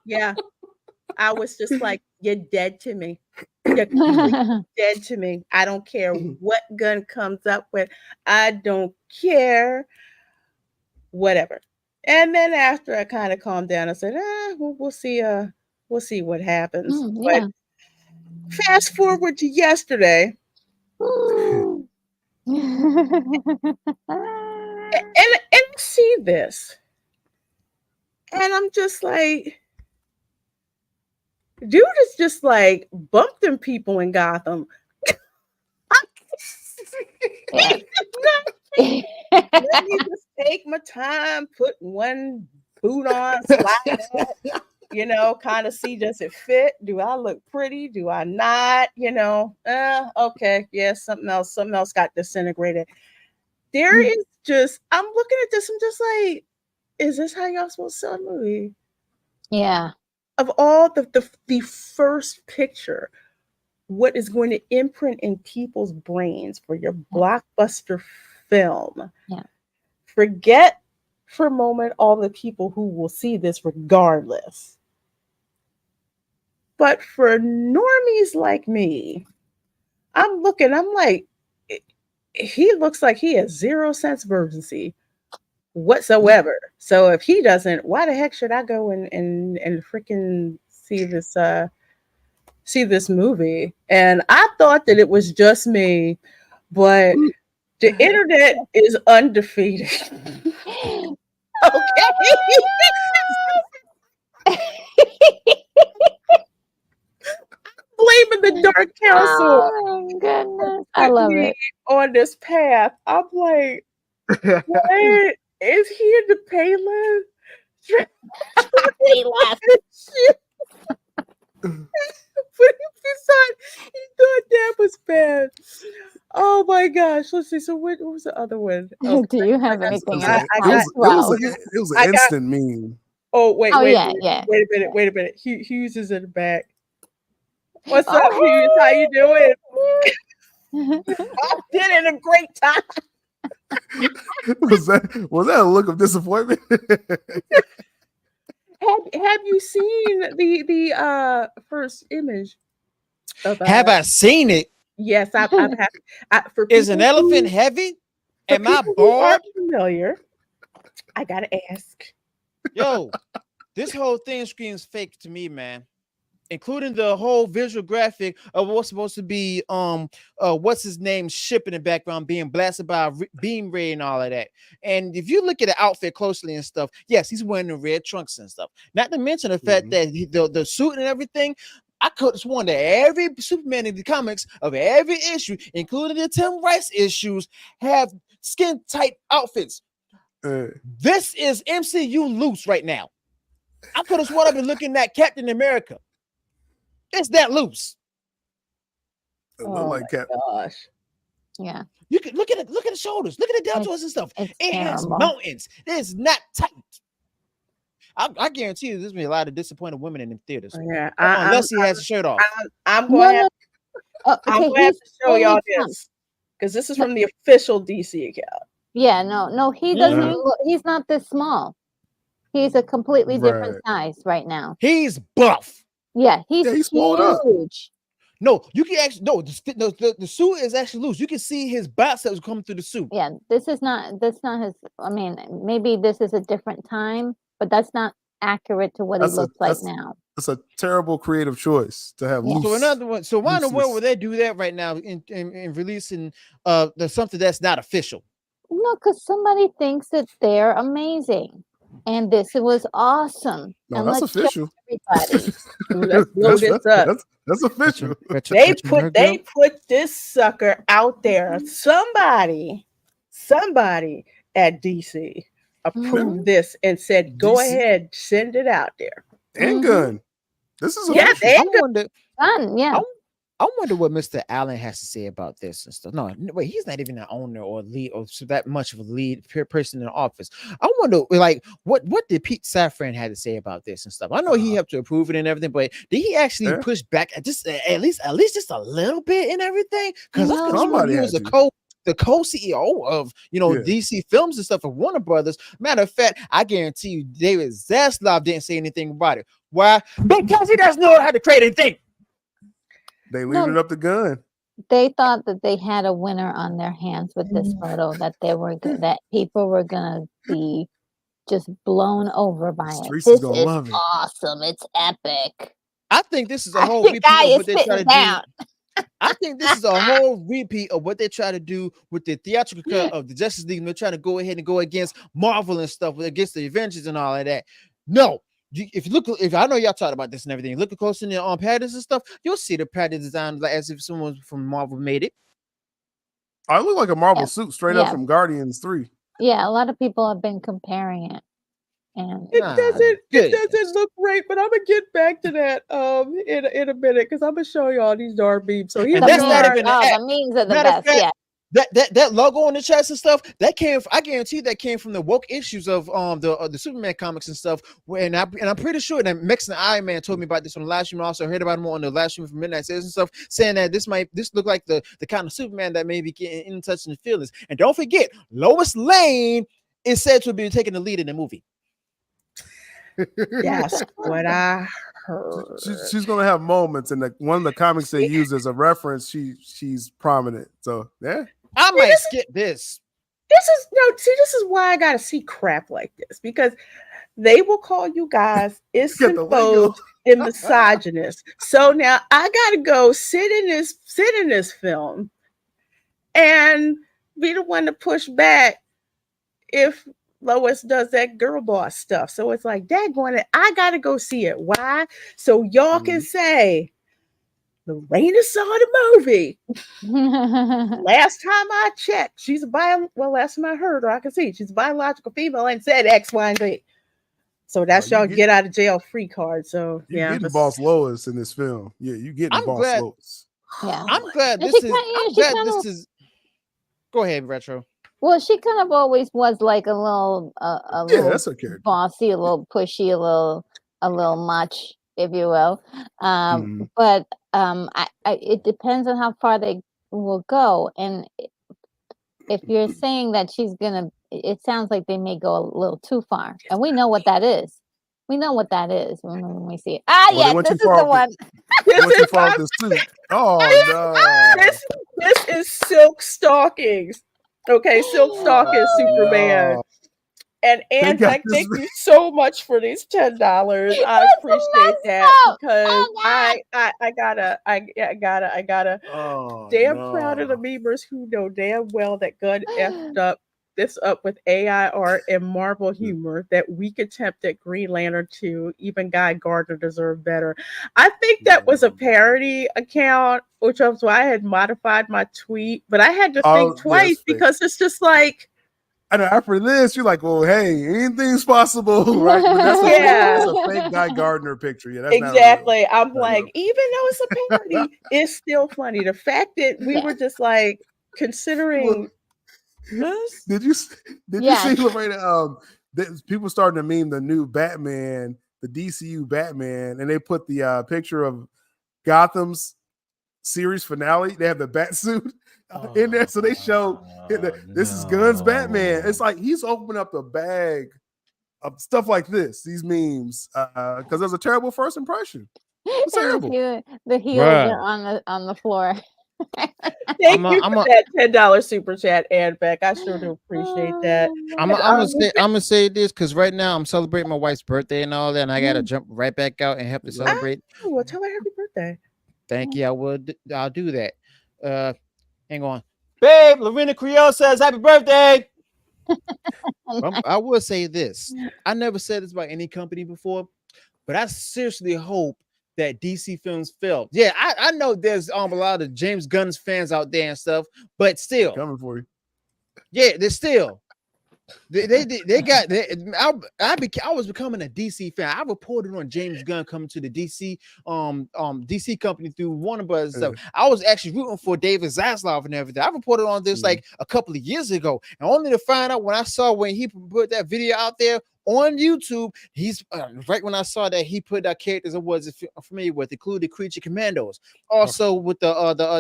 Yeah. I was just like, you're dead to me. You're dead to me. I don't care what Gunn comes up with. I don't care. Whatever. And then after I kind of calmed down, I said, we'll see what happens. But fast forward to yesterday. and I see this. And I'm just like, dude is just like bumped them people in Gotham. Let me just take my time, put one boot on, slide out, kind of see, does it fit? Do I look pretty? Do I not? Okay, yeah, something else got disintegrated. There is just, I'm looking at this, I'm just like, is this how y'all supposed to sell a movie? Yeah. Of all the first picture, what is going to imprint in people's brains for your blockbuster film. Yeah. Forget for a moment all the people who will see this regardless. But for normies like me, I'm like, he looks like he has zero sense of urgency whatsoever. So if he doesn't, why the heck should I go and freaking see this movie? And I thought that it was just me, but the internet is undefeated. Okay. Blaming the Dark Council. Oh my goodness. I love it. On this path. I'm like, what? Is he the Payless? He thought that was bad. Oh my gosh. Let's see. So what was the other one? Oh, Do you have got anything some- else? I It got. was Wow. it was I an got- instant meme. Oh wait, Oh, wait, yeah, a minute, yeah. wait a minute. Hughes is in the back. What's Oh, up, Hughes? How you doing? hey. I did it a great time. Was that a look of disappointment? Have you seen the first image of Have I seen it? Yes, I've had. For Is an people elephant who- heavy? for Am I people who aren't bored? familiar, I gotta ask. Yo, this whole thing screams fake to me, man. Including the whole visual graphic of what's supposed to be what's his name ship in the background being blasted by a beam ray and all of that. And if you look at the outfit closely and stuff, yes, he's wearing the red trunks and stuff. Not to mention the fact that the suit and everything. I could have sworn that every Superman in the comics of every issue, including the Tim Rice issues, have skin tight outfits. This is MCU loose right now. I could have sworn I've been looking at Captain America. It's that loose. It looked like Cap. Gosh. Yeah. You can look at it, look at the shoulders, look at the deltoids and stuff. It's It has terrible. mountains. It's not tight. I guarantee you there's gonna be a lot of disappointed women in the theaters. Yeah, Unless he has a shirt off. I'm No, going no. I'm Okay, going to have he's to show y'all fully plump. this because this is from the official DC account. Yeah, no, he doesn't look, he's not this small. He's a completely different size right now. He's buff. Yeah, he's swole up. huge. No, you can actually the suit is actually loose. You can see his biceps coming through the suit. Yeah, that's not his. I mean, maybe this is a different time, but that's not accurate to what he looks like now. It's a terrible creative choice to have loose. So another one. So why in the world looseness. would they do that right now in releasing the something that's not official? No, because somebody thinks that they're amazing, and this was awesome. No, and that's let's show official. everybody. Let's blow this up. That's official. They put this sucker out there. Somebody at DC approved this and said, "Go DC? ahead, send it out there." And Gun. This is Yes, official. and Gunn. Fun, yeah. I wonder what Mr. Allen has to say about this and stuff. No, wait, he's not even an owner or lead or that much of a lead person in the office. I wonder, like, what did Pete Safran had to say about this and stuff? I know he helped to approve it and everything, but did he actually push back at least just a little bit and everything? Because I could have he was the co-CEO of DC Films and stuff for Warner Brothers. Matter of fact, I guarantee you, David Zaslav didn't say anything about it. Why? Because he doesn't know how to create anything. They leave it up to Gun. They thought that they had a winner on their hands with this photo, that that people were gonna be just blown over by it. Streets This is gonna is love it. awesome. It's epic. I think this is a whole repeat Guy of is what they try to sitting do. down. I think this is a whole repeat of what they try to do with the theatrical cut of the Justice League. They're trying to go ahead and go against Marvel and stuff, against the Avengers and all of that. No, if I know y'all talked about this and everything, look close in the patterns and stuff, you'll see the pattern design like as if someone from Marvel made it. I look like a Marvel suit straight up from Guardians 3. Yeah, a lot of people have been comparing it. And It doesn't look right, but I'm gonna get back to that in a minute because I'm gonna show you all these dark beams. So he's the memes are the best. Yeah. That logo on the chest and stuff that came. I guarantee that came from the woke issues of the Superman comics and stuff. And I'm pretty sure that Mexican Iron Man told me about this on the last stream. I also heard about him on the last stream from Midnight Sales and stuff, saying that this look like the kind of Superman that may be getting in touch in the feelings. And don't forget, Lois Lane is said to be taking the lead in the movie. That's what I heard. She's gonna have moments, and one of the comics they use as a reference. She's prominent. So yeah, I might skip this. This is why I gotta see crap like this, because they will call you guys isophobe and misogynist. So now I gotta go sit in this film and be the one to push back if Lois does that girl boss stuff. So it's like, daggone it, I gotta go see it. Why? So y'all can say Lorena saw the movie. Last time I checked, last time I heard, or I can see she's a biological female and said X, Y, and Z. So that's you y'all get out of jail free card. So You yeah, getting that's- Boss Lois in this film. Yeah, you getting I'm Boss glad. Lois. Yeah. I'm glad And this she is. kind of, I'm glad this is. Go ahead, Retro. well, she kind of always was like a little, Yeah, little that's her character. bossy, a little pushy, a little much, if you will. Mhm. But it depends on how far they will go. And if you're saying that she's gonna, it sounds like they may go a little too far, and we know what that is. We know what that is when we see it. Ah, They yeah, went this too is far the with one. They went This too is far my- with the suit. Oh no! this is silk stockings. Okay, silk stockings, Superman. no. And They got Beck, this. thank you so much for these $10. I That's appreciate messed that up. because Oh, God. I gotta Oh damn proud of the no! memers who know damn well that Gunn effed up this up with AI art and Marvel humor. That weak attempt at Green Lantern 2, even Guy Gardner deserved better. I think that was a parody account, which was why I had modified my tweet, but I had to Oh, think yeah, twice it's fake. because it's just like, And after this, you're like, well, hey, anything's possible, right? But that's a Yeah. fake, that's a fake Guy Gardner picture. Yeah, that's exactly. I'm Not like, real. even though it's a parody, it's still funny. The fact that we Yeah. were just like considering this. Did you Yeah. see Lorena? People starting to meme the new Batman, the DCU Batman, and they put the picture of Gotham's series finale. They have the bat suit in there, so they show this is Gunn's Batman. It's like he's opened up the bag of stuff like this, these memes, because there's a terrible first impression. It's And terrible. the heels Bruh. are on the floor. Thank you I'm for that $10 super chat, and Beck. I sure do appreciate that. I'm gonna say this because right now I'm celebrating my wife's birthday and all that, and I gotta jump right back out and help to celebrate. Oh, well, tell her happy birthday. Thank you. I'll do that. Hang on, babe. Reina Creole says happy birthday. I will say this. I never said this about any company before, but I seriously hope that DC Films failed. Yeah, I know there's a lot of James Gunn's fans out there and stuff, but still Coming for you. Yeah, they're still. I was becoming a DC fan. I reported on James Gunn coming to the DC DC company through Warner Brothers and stuff. I was actually rooting for David Zaslav and everything. I reported on this like a couple of years ago, and only to find out when he put that video out there on YouTube. He's right when I saw that he put characters I wasn't familiar with, including Creature Commandos. Also with the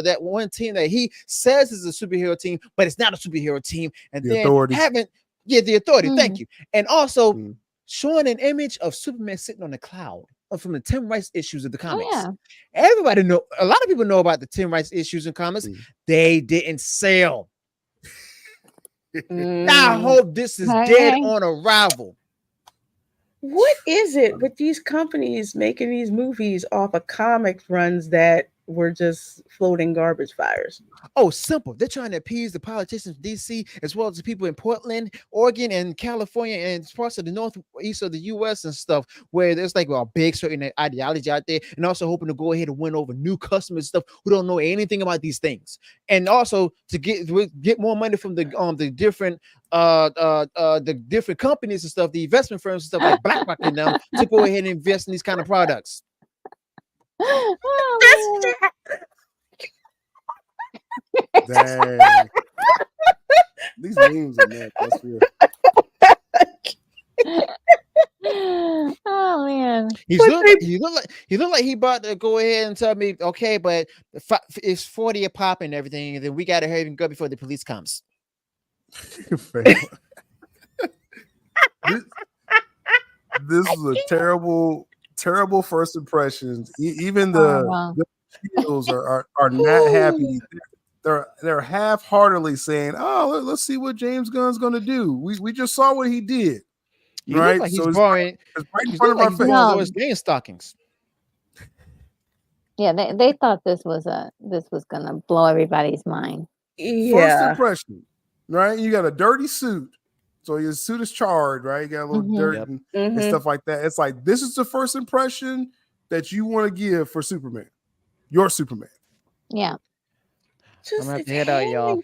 that one team that he says is a superhero team, but it's not a superhero team. And The then Authority. the Authority. Thank you. And also showing an image of Superman sitting on a cloud from the Tim Rice issues of the comics. yeah. Everybody know. A lot of people know about the Tim Rice issues in comics. They didn't sell. I hope this is dead on arrival. What is it with these companies making these movies off of comic runs that were just floating garbage fires? Oh, simple. They're trying to appease the politicians in DC as well as the people in Portland, Oregon, and California, and parts of the northeast of the US and stuff, where there's like a big certain ideology out there, and also hoping to go ahead and win over new customers and stuff who don't know anything about these things. And also to get more money from the different companies and stuff, the investment firms and stuff like BlackRock and them to go ahead and invest in these kind of products. Dang. These memes are mad. That's real. Oh man, He looked like he about to go ahead and tell me, okay, but it's 40 a pop and everything, and then we gotta hurry and go before the police comes. This is a terrible first impressions. Even the Shields are not happy. They're half-heartedly saying, "Oh, let's see what James Gunn's going to do." We just saw what he did, right? Like so he's borrowing. it's right in front of our face. Lois Lane stockings. yeah, they thought this was gonna blow everybody's mind. First impression, right? You got a dirty suit, so your suit is charred, right? You got a little dirt and stuff like that. It's like this is the first impression that you want to give for Superman, your Superman. Yeah. I'm gonna have to head out, y'all.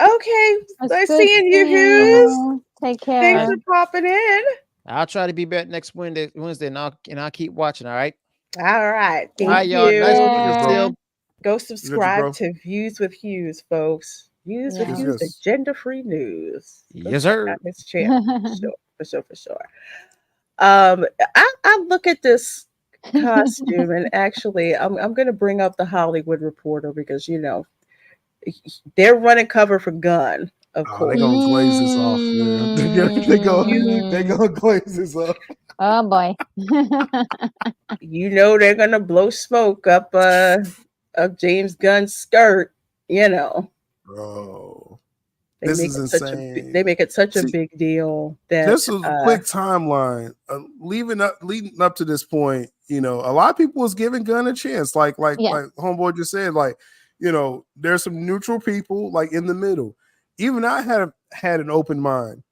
Okay, That's nice good seeing you, seeing Hughes. you. Take care. Thanks for popping in. I'll try to be back next Wednesday, and I'll keep watching. All right. All right. All right, Thank y'all. Nice you. meeting you, bro. Sil. Go You got you, subscribe bro. to Views with Hughes, folks. Views with Yeah. Yes, Hughes, yes. agenda-free news. Go Yes, check sir. out his channel. For sure. I look at this costume, and actually, I'm going to bring up the Hollywood Reporter because they're running cover for Gunn, of Oh, they course. gonna glaze this off, man. They You gonna glaze this off. Oh boy. you know they're going to blow smoke up of James Gunn's skirt. You know Bro, they this make is it insane. they make it such a See, big deal that just a quick timeline. Leading up to this point, a lot of people was giving Gunn a chance. Like Yeah. Homeboy just said, there's some neutral people like in the middle. Even I had an open mind,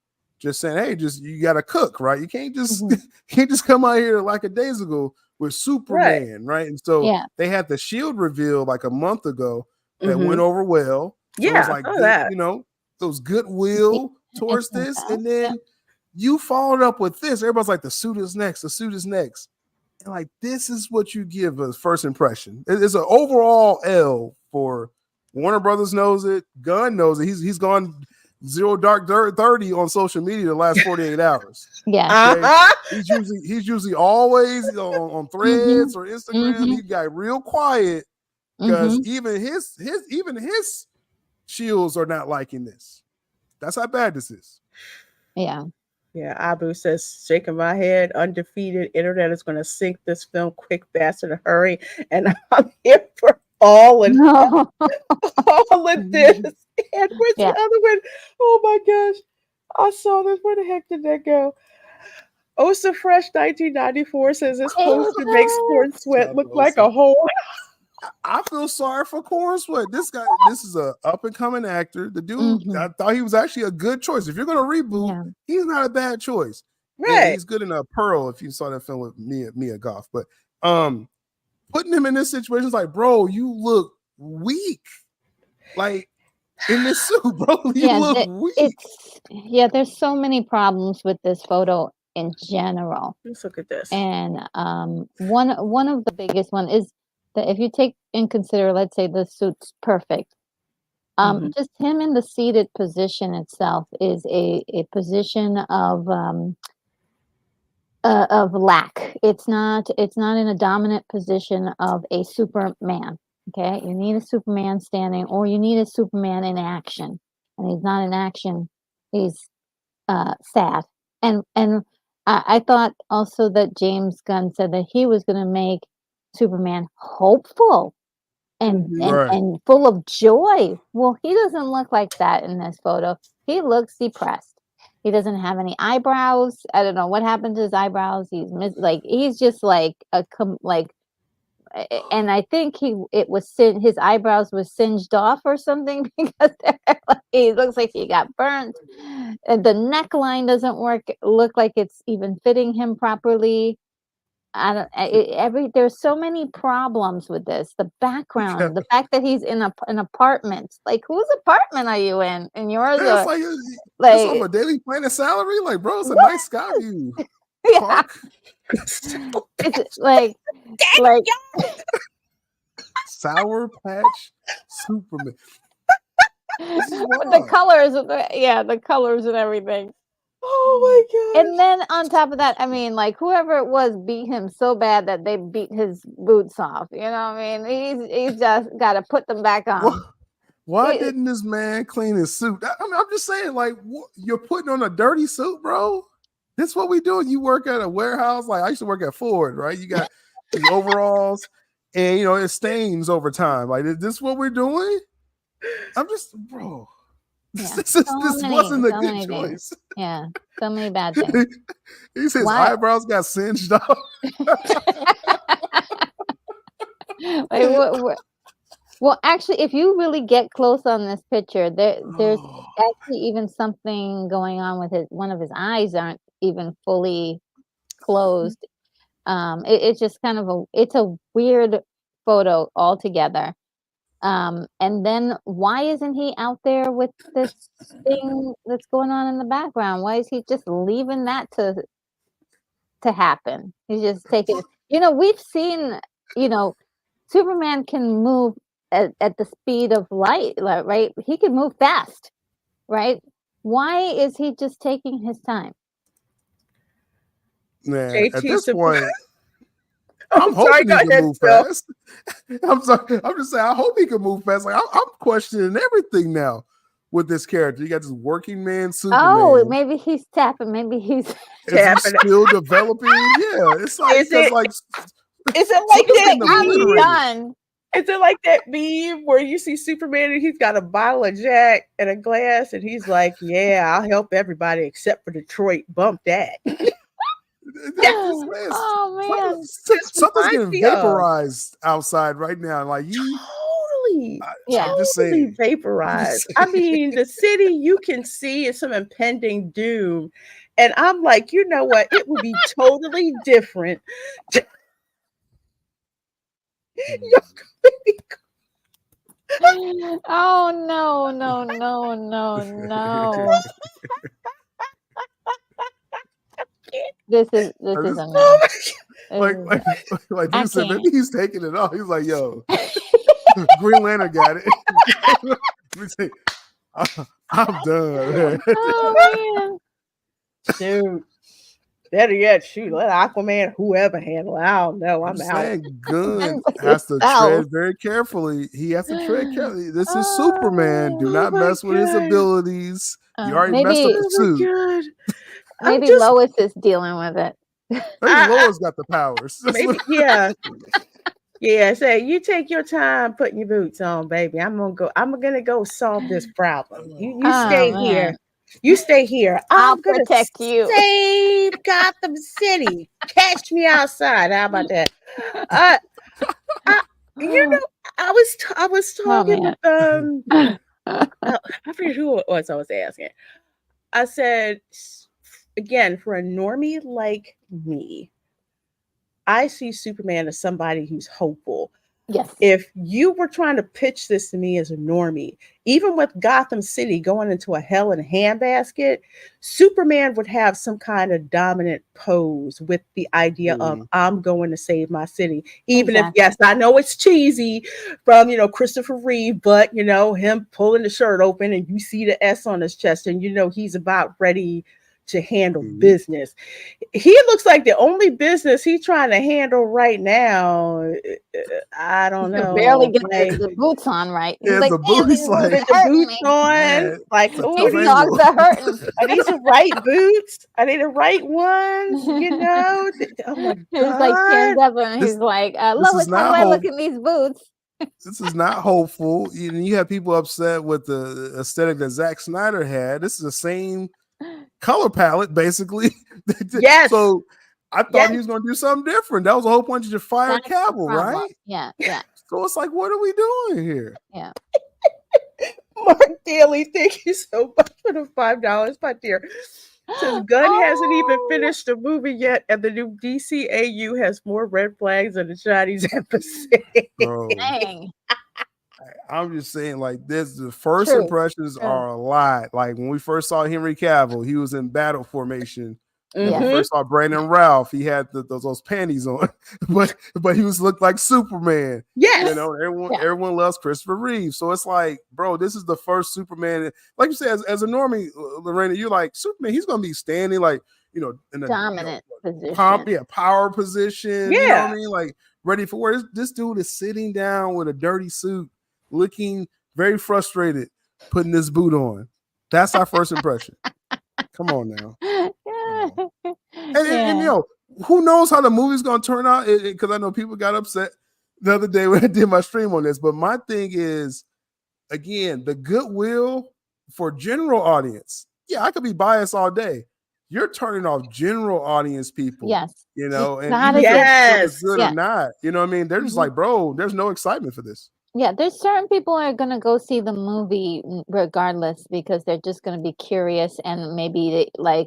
just saying, hey, you got to cook, right? You can't just can't just come out here like a days ago with Superman, right? And so Yeah. they had the Shield reveal like a month ago that Mhm. went over well. So it was Yeah, like I saw good, that. those goodwill towards this, and then you followed up with this. Everybody's like, the suit is next. The suit is next. And like, this is what you give us first impression. It's an overall L for Warner Brothers knows it. Gunn knows it. He's gone zero dark 30 on social media the last 48 hours. Yeah. Okay? He's usually always on threads or Instagram. He got real quiet because even his shields are not liking this. That's how bad this is. Yeah. Yeah, Abu says, shaking my head, undefeated. Internet is going to sink this film quick, fast, in a hurry. And I'm here for all of No. all of this. And where's Yeah. the other one? Oh my gosh. I saw this. Where the heck did that go? Oh, so fresh 1994 says this poster makes Corn Sweat look like a whole. I feel sorry for Corn Sweat. This is a up and coming actor. The dude, I thought he was actually a good choice. If you're gonna reboot, he's not a bad choice. Yeah, Right. he's good in a Pearl. If you saw that film with Mia Goth, but putting him in this situation is like, bro, you look weak. Like in this suit, bro, you look weak. There's so many problems with this photo in general. Let's look at this. And one of the biggest one is that if you take in consider, let's say the suit's perfect, just him in the seated position itself is a position of lack. It's not in a dominant position of a Superman. Okay, you need a Superman standing, or you need a Superman in action, and he's not in action. He's sad, and I thought also that James Gunn said that he was going to make Superman hopeful and and full of joy. Well, he doesn't look like that in this photo. He looks depressed. He doesn't have any eyebrows. I don't know what happened to his eyebrows. He's just like and I think his eyebrows was singed off or something because he looks like he got burnt. And the neckline doesn't look like it's even fitting him properly. There's so many problems with this. The background, the fact that he's in an apartment, like whose apartment are you in? And yours, That's it's off a Daily Planet salary. Like, bro, it's a nice sky view. Yeah. It's like Sour Patch Superman. The colors, the colors and everything. Oh my god! And then on top of that, I mean, like whoever it was beat him so bad that they beat his boots off. You know what I mean? He's just got to put them back on. Why didn't this man clean his suit? I'm just saying, like, you're putting on a dirty suit, bro. This is what we do. You work at a warehouse. Like I used to work at Ford, right? You got these overalls, and it stains over time. Like, is this what we're doing? I'm just, bro. Yeah, this wasn't a good choice. Yeah, so many bad things. He says eyebrows got singed off. Well, actually, if you really get close on this picture, there's actually even something going on with one of his eyes aren't even fully closed. It's just kind of it's a weird photo altogether. And then why isn't he out there with this thing that's going on in the background? Why is he just leaving that to to happen. He's just taking. We've seen. Superman can move at the speed of light, right? He can move fast, right? Why is he just taking his time? Man, at this JT point, I'm I'm sorry, hoping go he can ahead, move Phil. fast. I'm sorry. I'm just saying, I hope he can move fast. Like I'm questioning everything now with this character. You got this working man Superman. Oh, maybe he's tapping. Maybe he's Is he tapping. still developing? Yeah, it's like Is it like something's that? getting obliterated. done. Is it like that meme where you see Superman and he's got a bottle of Jack and a glass and he's like, "Yeah, I'll help everybody except for Detroit. Bump that." Oh man, Something's getting me of. vaporized outside right now. Like Totally. Yeah. I'm just Totally saying. vaporized. I mean, the city you can see is some impending doom. And I'm like, you know what? It would be totally different. Oh no. This is a mess. Like I you said, can't. maybe he's taking it off. He's like, yo, Green Lantern got it. Let me say, I'm done. Oh Dude. Better yet, shoot, let Aquaman, whoever handle it. I don't know. I'm out. saying Gunn has to tread very carefully. He has to tread carefully. This is Superman. Do not mess with his abilities. You already messed up the suit. Maybe Lois is dealing with it. Maybe Lois got the powers. Maybe, yeah. Yeah, say you take your time putting your boots on, baby. I'm gonna go solve this problem. You stay here. You stay here. I'll gonna protect you. Save Gotham City. Catch me outside. How about that? I was talking with I forget who it was I was asking. I said, again, for a normie like me, I see Superman as somebody who's hopeful. Yes. If you were trying to pitch this to me as a normie, even with Gotham City going into a hell in a handbasket, Superman would have some kind of dominant pose with the idea of I'm going to save my city. Even if, yes, I know it's cheesy from, Christopher Reeve, but, him pulling the shirt open and you see the S on his chest and, he's about ready to handle business. He looks like the only business he's trying to handle right now. I don't know. Barely get the boots on right. He's like, the boots on. Man, like, these dogs are hurting. Are these the right boots? Are they the right ones? Oh my God. He's like stand up and he's like, Lois, how do I look in these boots? This is not hopeful. You have people upset with the aesthetic that Zack Snyder had. This is the same color palette, basically. Yes. So I thought he was going to do something different. That was the whole point. You just fire Cavill, right? Yeah. So it's like, what are we doing here? Yeah. Mark Daly, thank you so much for the $5, my dear. Says Gunn hasn't even finished the movie yet, and the new DCAU has more red flags than the Chinese embassy. Bro. Dang. I'm just saying, like this, the first impressions are a lot. Like when we first saw Henry Cavill, he was in battle formation. When we first saw Brandon Ralph, he had those panties on, but he looked like Superman. Yes, everyone loves Christopher Reeve, so it's like, bro, this is the first Superman. Like you said, as a normie, Lorena, you're like Superman. He's gonna be standing like in a dominant position, power position. Yeah, you know what I mean, like ready for where this dude is sitting down with a dirty suit, looking very frustrated, putting this boot on. That's our first impression. Come on now. And who knows how the movie's gonna turn out? Because I know people got upset the other day when I did my stream on this. But my thing is, again, the goodwill for general audience. Yeah, I could be biased all day. You're turning off general audience people. Yes. And yes, good or not. You know what I mean? They're just like, bro, there's no excitement for this. Yeah, there's certain people are going to go see the movie regardless because they're just going to be curious and maybe they're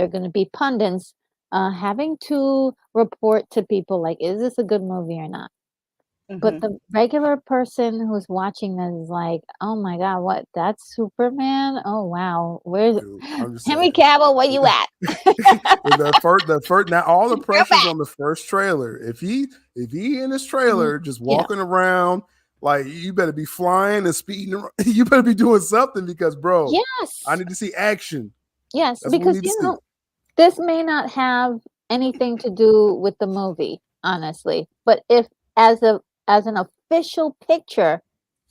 going to be pundits having to report to people like, is this a good movie or not? But the regular person who's watching this is like, oh my God, what? That's Superman? Oh wow, where's Dude, I'm just Henry saying. Cavill? Where you at? the first now all the pressure's back. on the first trailer. If he in his trailer just walking around, like you better be flying and speeding around. You better be doing something because bro, Yes, I need to see action. yes, That's what we because need to you see. know this may not have anything to do with the movie, honestly. But if as an official picture,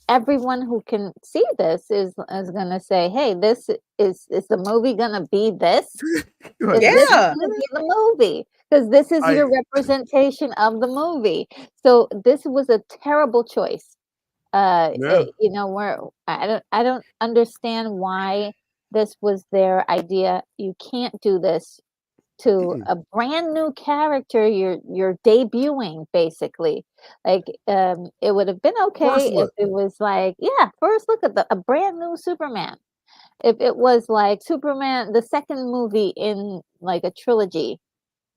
everyone who can see this is gonna say, "Hey, this is the movie gonna be this? Like, Is this Yeah. gonna be the movie? Because this is your representation of the movie." So this was a terrible choice. yeah. You know, where I don't understand why this was their idea. You can't do this to a brand new character you're debuting basically. Like it would have been okay First if look. it was like, yeah, first look at a brand new Superman. If it was like Superman, the second movie in like a trilogy,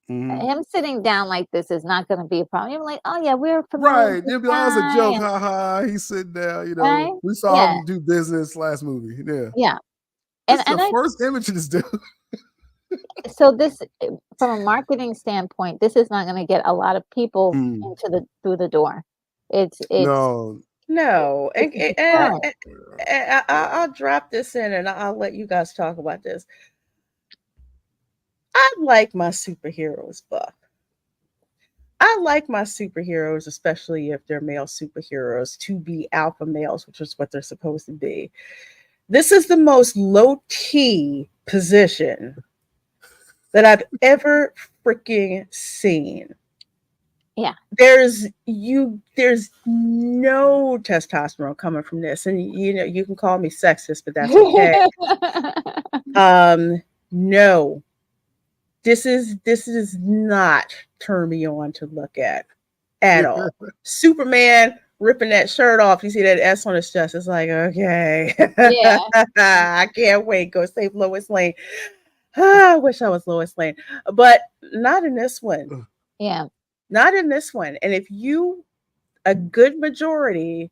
him sitting down like this is not going to be a problem. You're like, oh yeah, we're familiar with Right. this They'll be like, "Oh, it's a guy, joke. and, Ha ha. He's sitting down, right? we saw Yeah, him do business last movie. Yeah. yeah, This is the and I first image of this dude. so this from a marketing standpoint, this is not going to get a lot of people Mm, into the through the door. It's no. No, it's a and deterrent. I'll drop this in and I'll let you guys talk about this. I like my superheroes, Buck. I like my superheroes, especially if they're male superheroes, to be alpha males, which is what they're supposed to be. This is the most low key position that I've ever freaking seen. Yeah. There's no testosterone coming from this. And you know, you can call me sexist, but that's okay. No. This is not turn me on to look at all. Superman ripping that shirt off. You see that S on his chest. It's like, okay. Yeah. I can't wait. Go save Lois Lane. I wish I was Lois Lane. But not in this one. Yeah. Not in this one. And if a good majority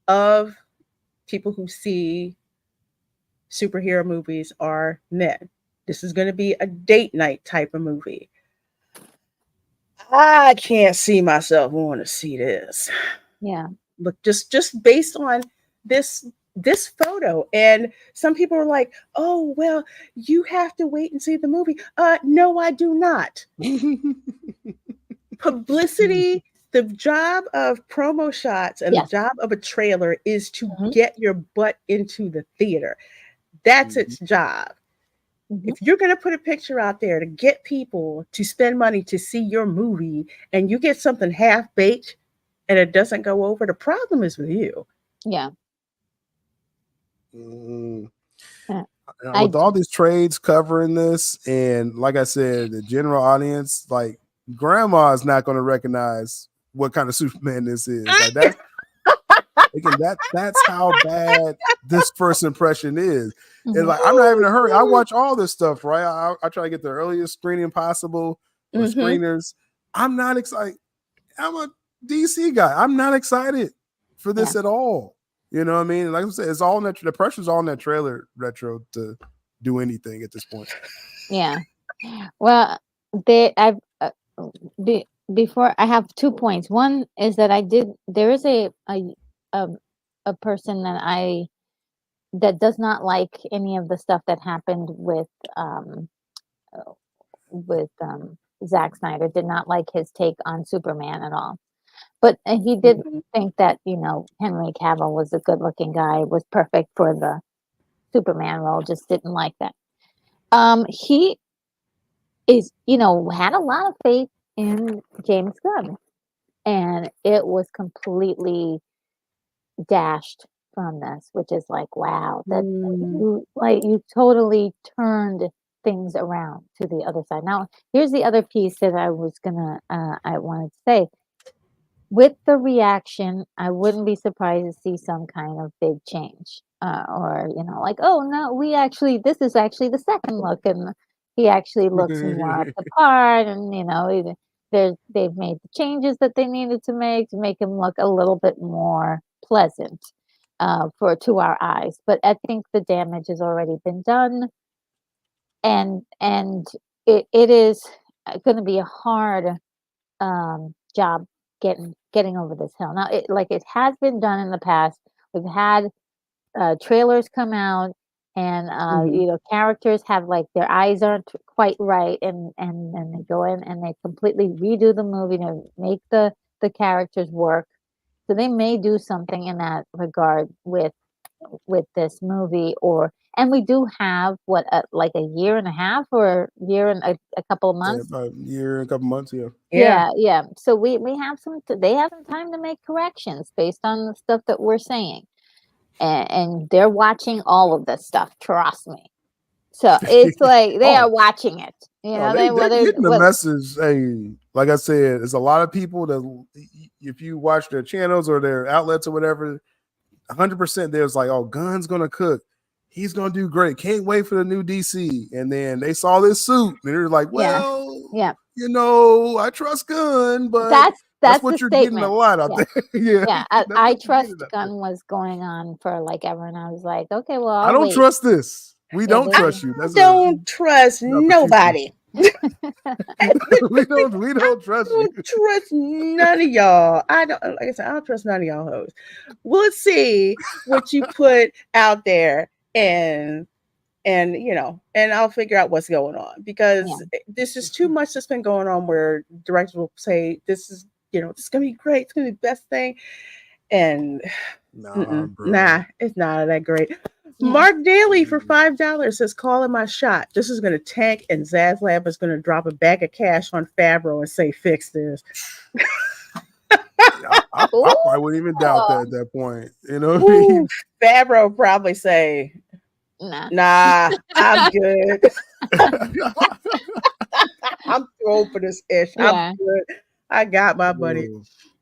of people who see superhero movies are men. This is going to be a date night type of movie. I can't see myself wanting to see this. Yeah. Look, just based on this photo, and some people are like, "Oh, well, you have to wait and see the movie." No, I do not. Publicity. The job of promo shots and the job of a trailer is to get your butt into the theater. That's its job. If you're going to put a picture out there to get people to spend money to see your movie and you get something half baked and it doesn't go over, the problem is with you. Yeah. With all these trades covering this, and like I said, the general audience, like grandma's not going to recognize what kind of Superman this is. Like that's again, that's how bad this first impression is. And like, I'm not even in a hurry. I watch all this stuff, right? I try to get the earliest screening possible or screeners. I'm not excited. I'm a DC guy. I'm not excited for this at all. You know what I mean? Like I said, it's all in that, the pressure's all in that trailer retro to do anything at this point. Yeah. Well, before I have 2 points. One is that there is a person that does not like any of the stuff that happened with Zack Snyder, did not like his take on Superman at all. But he did think that, Henry Cavill was a good looking guy, was perfect for the Superman role, just didn't like that. He is, had a lot of faith in James Gunn, and it was completely dashed from this, which is like, wow, that you totally turned things around to the other side. Now, here's the other piece that I wanted to say. With the reaction, I wouldn't be surprised to see some kind of big change, or like, oh no, this is actually the second look, and he actually looks more up the part, and they've made the changes that they needed to make him look a little bit more pleasant to our eyes. But I think the damage has already been done, and it is going to be a hard job getting over this hill. Now, it has been done in the past. We've had trailers come out, and characters have like their eyes aren't quite right, and then they go in and they completely redo the movie to make the characters work. So they may do something in that regard with this movie, and we do have like a year and a half or year and a couple of months. Yeah, about a year and a couple months, yeah. Yeah. So we have they have some time to make corrections based on the stuff that we're saying. And they're watching all of this stuff, trust me. So it's like they are watching it. They're getting the message. Hey, like I said, there's a lot of people that if you watch their channels or their outlets or whatever, 100% there's like, oh, Gunn's gonna cook. He's gonna do great. Can't wait for the new DC. And then they saw this suit and they're like, well, I trust Gunn, but that's what you're statement. getting a lot out there. I trust Gunn was going on for like ever, and I was like, okay, well, I don't trust this. We don't trust you. Don't trust nobody. we don't trust you. Trust none of y'all. I don't trust none of y'all hoes. We'll see what you put out there, and I'll figure out what's going on, because this is too much that's been going on where directors will say this is it's gonna be great, it's gonna be the best thing, and it's not that great. Mark Daly for $5 says, calling my shot. This is going to tank, and Zaslav is going to drop a bag of cash on Favreau and say, fix this. I probably wouldn't even doubt that at that point. You know what I mean? Favreau probably say, nah, I'm good. I'm too old for this ish. I'm good. I got my money.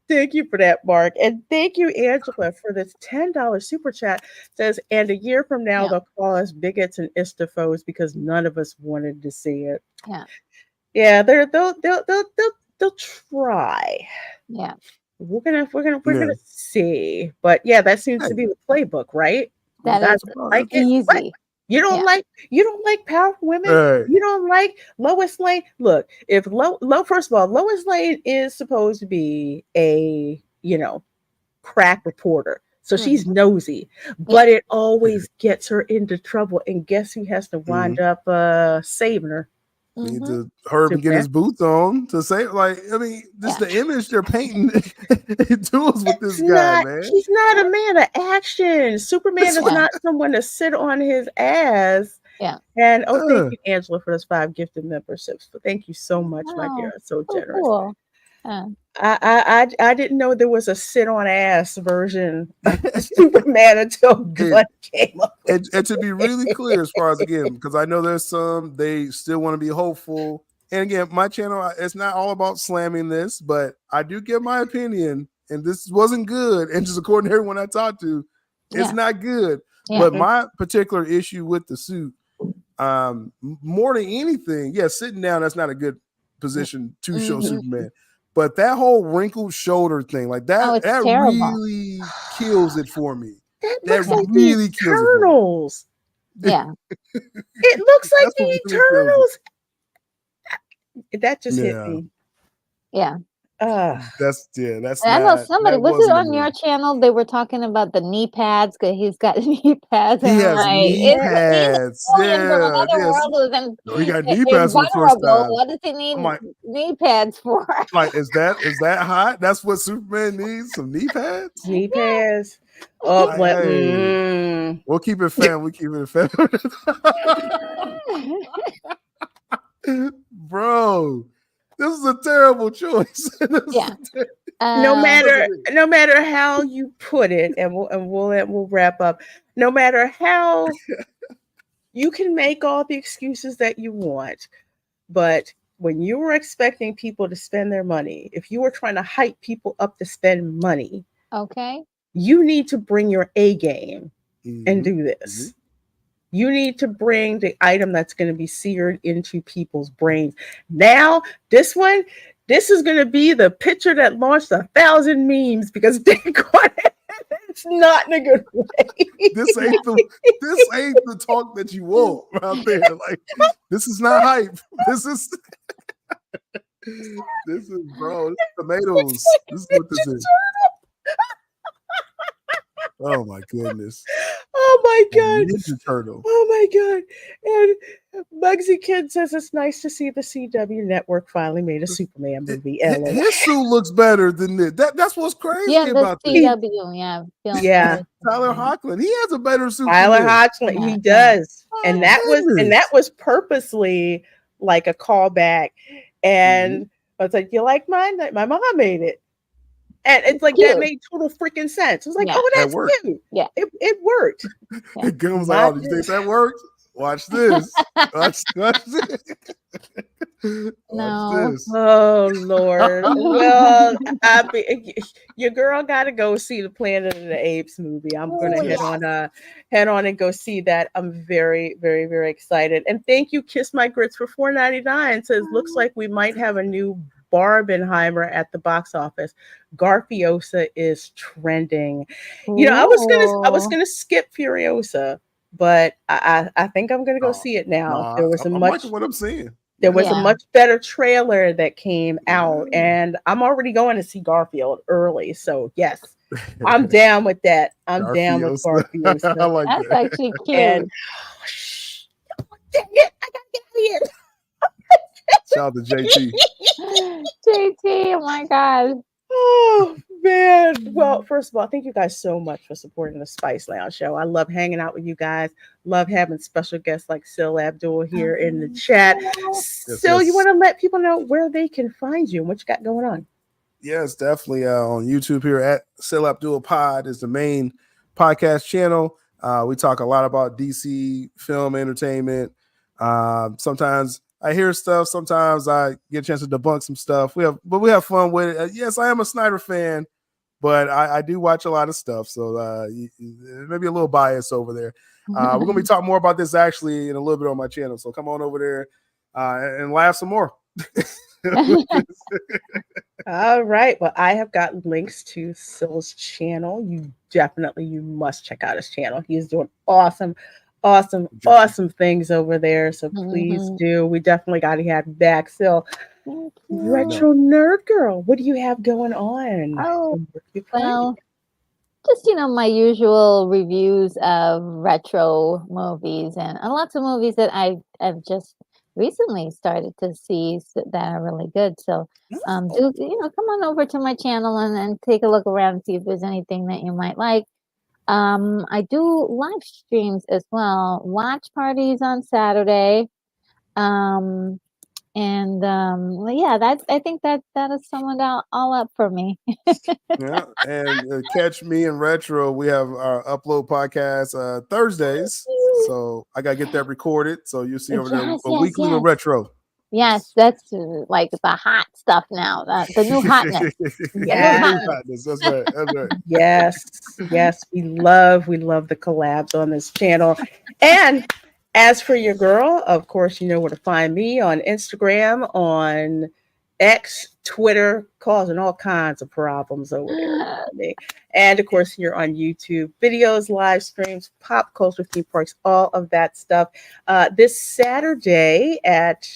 Thank you for that, Mark. And thank you, Angela, for this $10 super chat. Says, and a year from now, they'll call us bigots and istafos because none of us wanted to see it. Yeah, they'll try. Yeah. We're gonna see. But yeah, that seems to be the playbook, right? That is like easy. Right? You don't like powerful women. Right. You don't like Lois Lane. Look, if first of all, Lois Lane is supposed to be a crack reporter, so she's nosy, but it always gets her into trouble. And guess who has to wind up saving her? Need to Herb and get his boots on to say, just the image they're painting tools with this guy, man. He's not a man of action. Superman is not someone to sit on his ass. Yeah. And thank you, Angela, for those 5 gifted memberships. But thank you so much, my dear. So generous. Cool. I didn't know there was a sit on ass version of Superman until Gunn came up. And to be really clear, as far as because I know there's some they still want to be hopeful. And again, my channel, it's not all about slamming this, but I do give my opinion, and this wasn't good. And just according to everyone I talked to, it's not good. Yeah. But my particular issue with the suit, more than anything, sitting down, that's not a good position to show Superman. But that whole wrinkled shoulder thing, like that, that really kills it for me. That like really kills Eternals. Yeah. It looks like the Eternals. That just hit me. Yeah. That's I know somebody was it on your channel? They were talking about the knee pads because he's got knee pads. He has knee pads. We got knee pads for the first time. What does he need knee pads for? Like, is that hot? That's what Superman needs? Some knee pads? Knee pads. We'll keep it fan. We keep it fan. Bro. This is a terrible choice. No matter how you put it, and we'll wrap up. No matter how you can make all the excuses that you want, but when you were expecting people to spend their money, if you were trying to hype people up to spend money, you need to bring your A game and do this. You need to bring the item that's going to be seared into people's brains. Now, this one, this is going to be the picture that launched 1,000 memes because it's not in a good way. This ain't the talk that you want out there. Like, this is not hype. This is bro. This is tomatoes. This is what this is. Oh my goodness. Oh my God. Ninja Turtle. Oh my God. And Bugsy Kid says it's nice to see the CW network finally made a Superman movie. His suit looks better than this. That's what's crazy about this. CW, Yeah. Tyler Hoechlin, he has a better suit. Tyler than this. Hoechlin, he does. Oh, And that was purposely like a callback. And I was like, you like mine? Like, my mom made it. And it's like, that made total freaking sense. It was like, oh, that's cute. Yeah. It worked. Yeah. Gunn was like, oh, you think that worked? Watch this. Watch this. No. This. Oh Lord. Well, your girl got to go see the Planet of the Apes movie. I'm going to head on and go see that. I'm very, very, very excited. And thank you, Kiss My Grits, for $4.99. Says looks like we might have a new Barbenheimer at the box office. Garfiosa is trending. You know, I was gonna skip Furiosa, but I think I'm gonna go see it now. There was I'm liking what I'm seeing. There was a much better trailer that came out, and I'm already going to see Garfield early. So yes, I'm down with that. I'm down with Garfield. I like That's that. actually cute. And, dang it, I gotta get out of here. Shout out to JT. JT, oh my God. Oh man. Well, first of all, thank you guys so much for supporting the Spice Lounge show. I love hanging out with you guys. Love having special guests like Sil Abdul here in the chat. Sil, you want to let people know where they can find you and what you got going on? Yes, definitely. On YouTube here at Sil Abdul Pod is the main podcast channel. We talk a lot about DC film entertainment. Sometimes I hear stuff. Sometimes I get a chance to debunk some stuff. We have fun with it. Yes, I am a Snyder fan, but I do watch a lot of stuff. So maybe a little bias over there. We're gonna be talking more about this actually in a little bit on my channel. So come on over there and laugh some more. All right. Well, I have got links to Sil's channel. You must check out his channel. He is doing awesome things over there. So please do. We definitely got to have you back. So, Retro Nerd Girl, what do you have going on? Oh, well, just, my usual reviews of retro movies and lots of movies that I've just recently started to see that are really good. So, come on over to my channel and take a look around and see if there's anything that you might like. I do live streams as well, watch parties on Saturday. I think that has summed all up for me. Yeah, and catch me in Retro. We have our upload podcast Thursdays, so I gotta get that recorded. So you'll see over there weekly with Retro. Yes, that's like the hot stuff now. The new hotness. That's right. Yes. We love the collabs on this channel. And as for your girl, of course, you know where to find me on Instagram, on X, Twitter, causing all kinds of problems over there. And of course, you're on YouTube, videos, live streams, pop culture, theme parks, all of that stuff. This Saturday at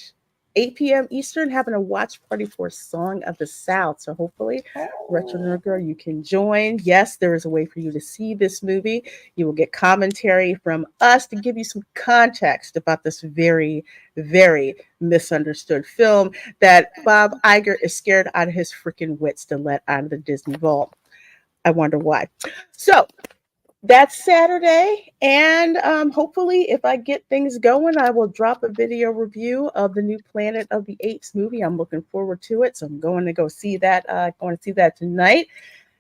8 p.m. Eastern, having a watch party for Song of the South. So hopefully, Retro Nerd Girl, you can join. Yes, there is a way for you to see this movie. You will get commentary from us to give you some context about this very, very misunderstood film that Bob Iger is scared out of his freaking wits to let out of the Disney vault. I wonder why. So that's Saturday, and hopefully, if I get things going, I will drop a video review of the new Planet of the Apes movie. I'm looking forward to it, so I'm going to go see that. Going to see that tonight.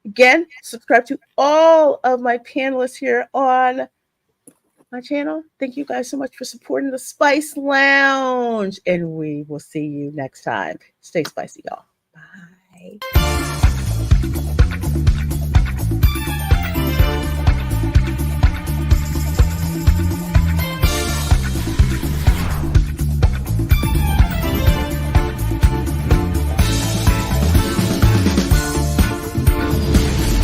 Again, subscribe to all of my panelists here on my channel. Thank you guys so much for supporting the Spice Lounge, and we will see you next time. Stay spicy, y'all. Bye.